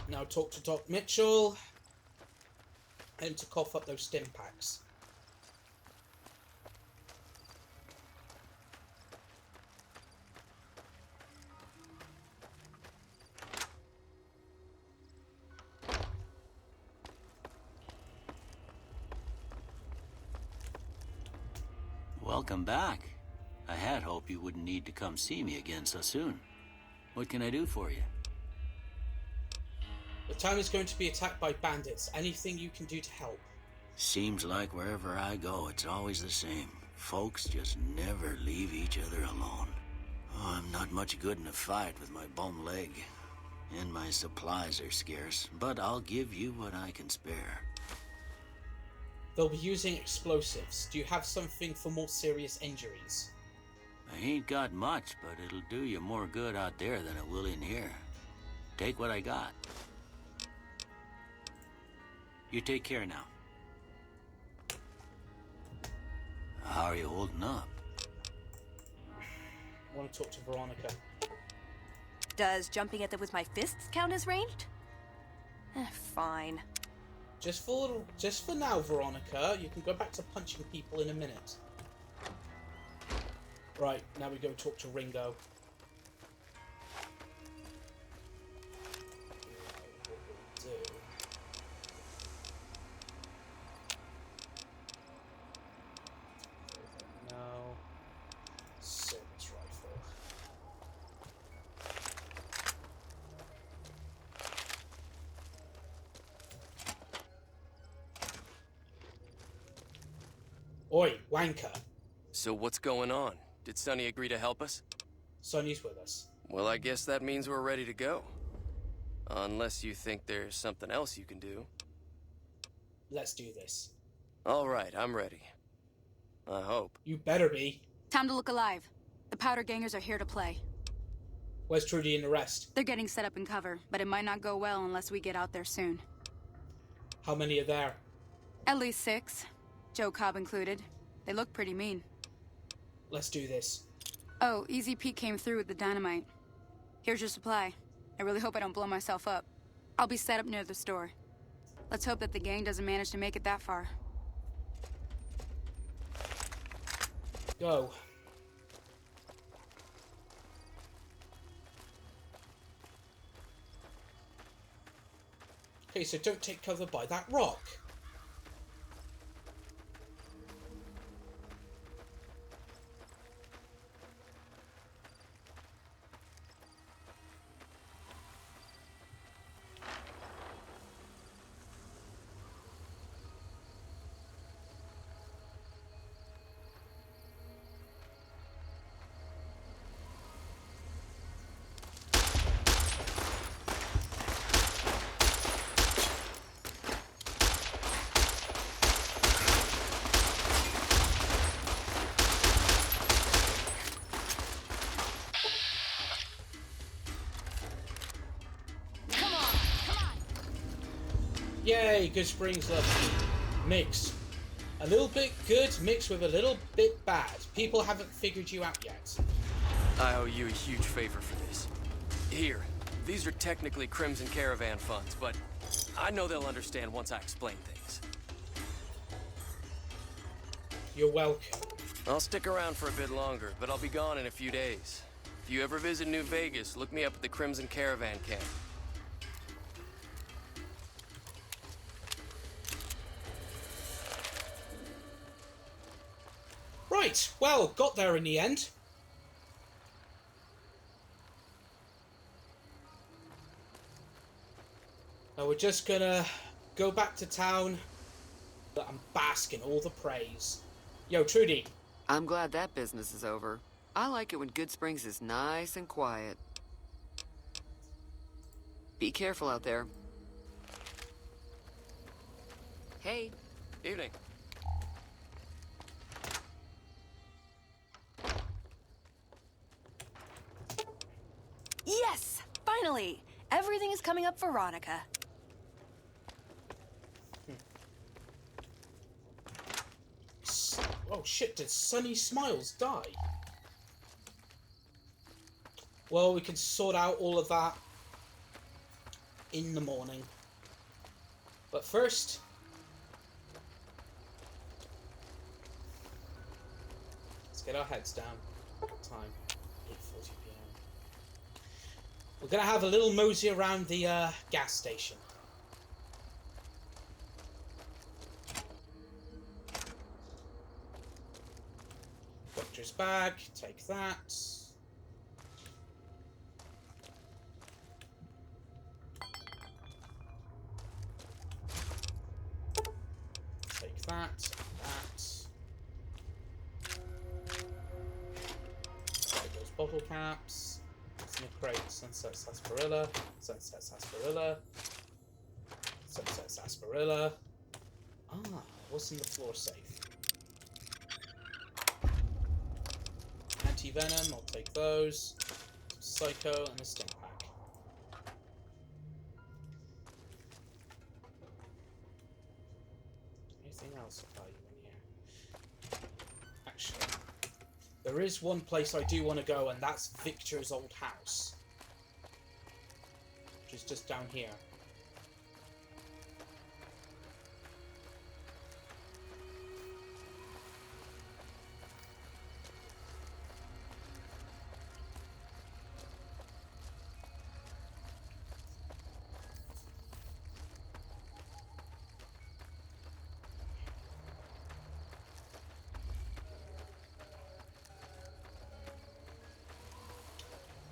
Now talk to Doc Mitchell. And to cough up those stim packs. Welcome back. I had hoped you wouldn't need to come see me again so soon. What can I do for you? The town is going to be attacked by bandits. Anything you can do to help? Seems like wherever I go, it's always the same. Folks just never leave each other alone. Oh, I'm not much good in a fight with my bum leg. And my supplies are scarce, but I'll give you what I can spare. They'll be using explosives. Do you have something for more serious injuries? I ain't got much, but it'll do you more good out there than it will in here. Take what I got. You take care now. How are you holding up? I want to talk to Veronica. Does jumping at them with my fists count as ranged? Fine. Just for now, Veronica. You can go back to punching people in a minute. Right, now we go talk to Ringo. Service rifle. Oi, wanker. So what's going on? Did Sonny agree to help us? Sonny's with us. Well, I guess that means we're ready to go. Unless you think there's something else you can do. Let's do this. All right, I'm ready. I hope. You better be. Time to look alive. The powder gangers are here to play. Where's Trudy and the rest? They're getting set up in cover, but it might not go well unless we get out there soon. How many are there? At least 6. Joe Cobb included. They look pretty mean. Let's do this. Oh, Easy Pete came through with the dynamite. Here's your supply. I really hope I don't blow myself up. I'll be set up near the store. Let's hope that the gang doesn't manage to make it that far. Go. Okay, so don't take cover by that rock. Yay, good springs love. Mix. A little bit good mixed with a little bit bad. People haven't figured you out yet. I owe you a huge favor for this. Here, these are technically Crimson Caravan funds, but I know they'll understand once I explain things. You're welcome. I'll stick around for a bit longer, but I'll be gone in a few days. If you ever visit New Vegas, look me up at the Crimson Caravan camp. Right, well, got there in the end. Now we're just gonna go back to town and bask in all the praise. Yo, Trudy. I'm glad that business is over. I like it when Good Springs is nice and quiet. Be careful out there. Hey. Evening. Yes! Finally! Everything is coming up for Veronica. Oh shit, did Sunny Smiles die? Well, we can sort out all of that in the morning. But first... let's get our heads down. Time, 8:40 p.m. We're gonna have a little mosey around the gas station. Doctor's bag, take that. Take that, that. Take those bottle caps. What's in the crate? Sunset sarsaparilla. Sunset sarsaparilla. Sunset sarsaparilla. Ah, what's in the floor safe? Anti-venom, I'll take those. Psycho and a stim pack. Anything else of value in here? Actually, there is one place I do want to go, and that's Victor's old house. Which is just down here.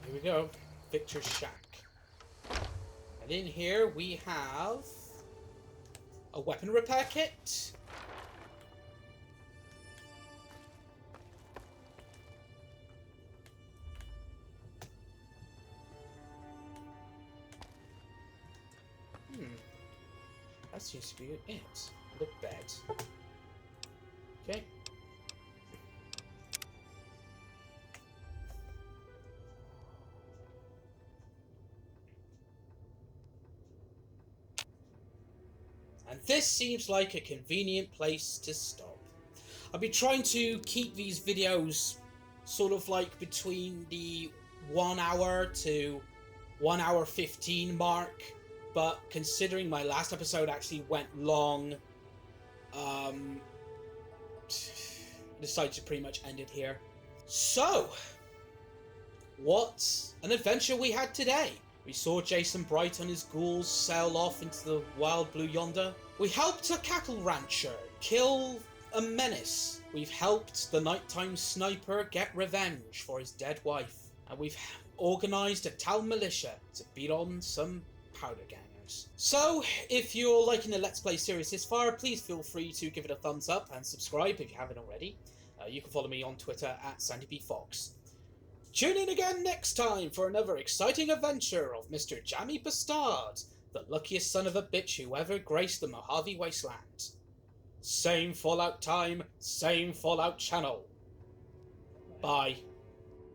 Here we go, Victor's shack. And in here we have a weapon repair kit. That seems to be it. And a bed. Okay. And this seems like a convenient place to stop. I've been trying to keep these videos sort of like between the 1 hour to 1 hour 15 mark, but considering my last episode actually went long, I decided to pretty much end it here. So, what an adventure we had today. We saw Jason Bright and his ghouls sail off into the wild blue yonder. We helped a cattle rancher kill a menace. We've helped the nighttime sniper get revenge for his dead wife. And we've organised a town militia to beat on some powder gangers. So, if you're liking the Let's Play series this far, please feel free to give it a thumbs up and subscribe if you haven't already. You can follow me on Twitter at SandyBFox. Tune in again next time for another exciting adventure of Mr. Jammy Bastard, the luckiest son of a bitch who ever graced the Mojave Wasteland. Same Fallout time, same Fallout channel. Bye.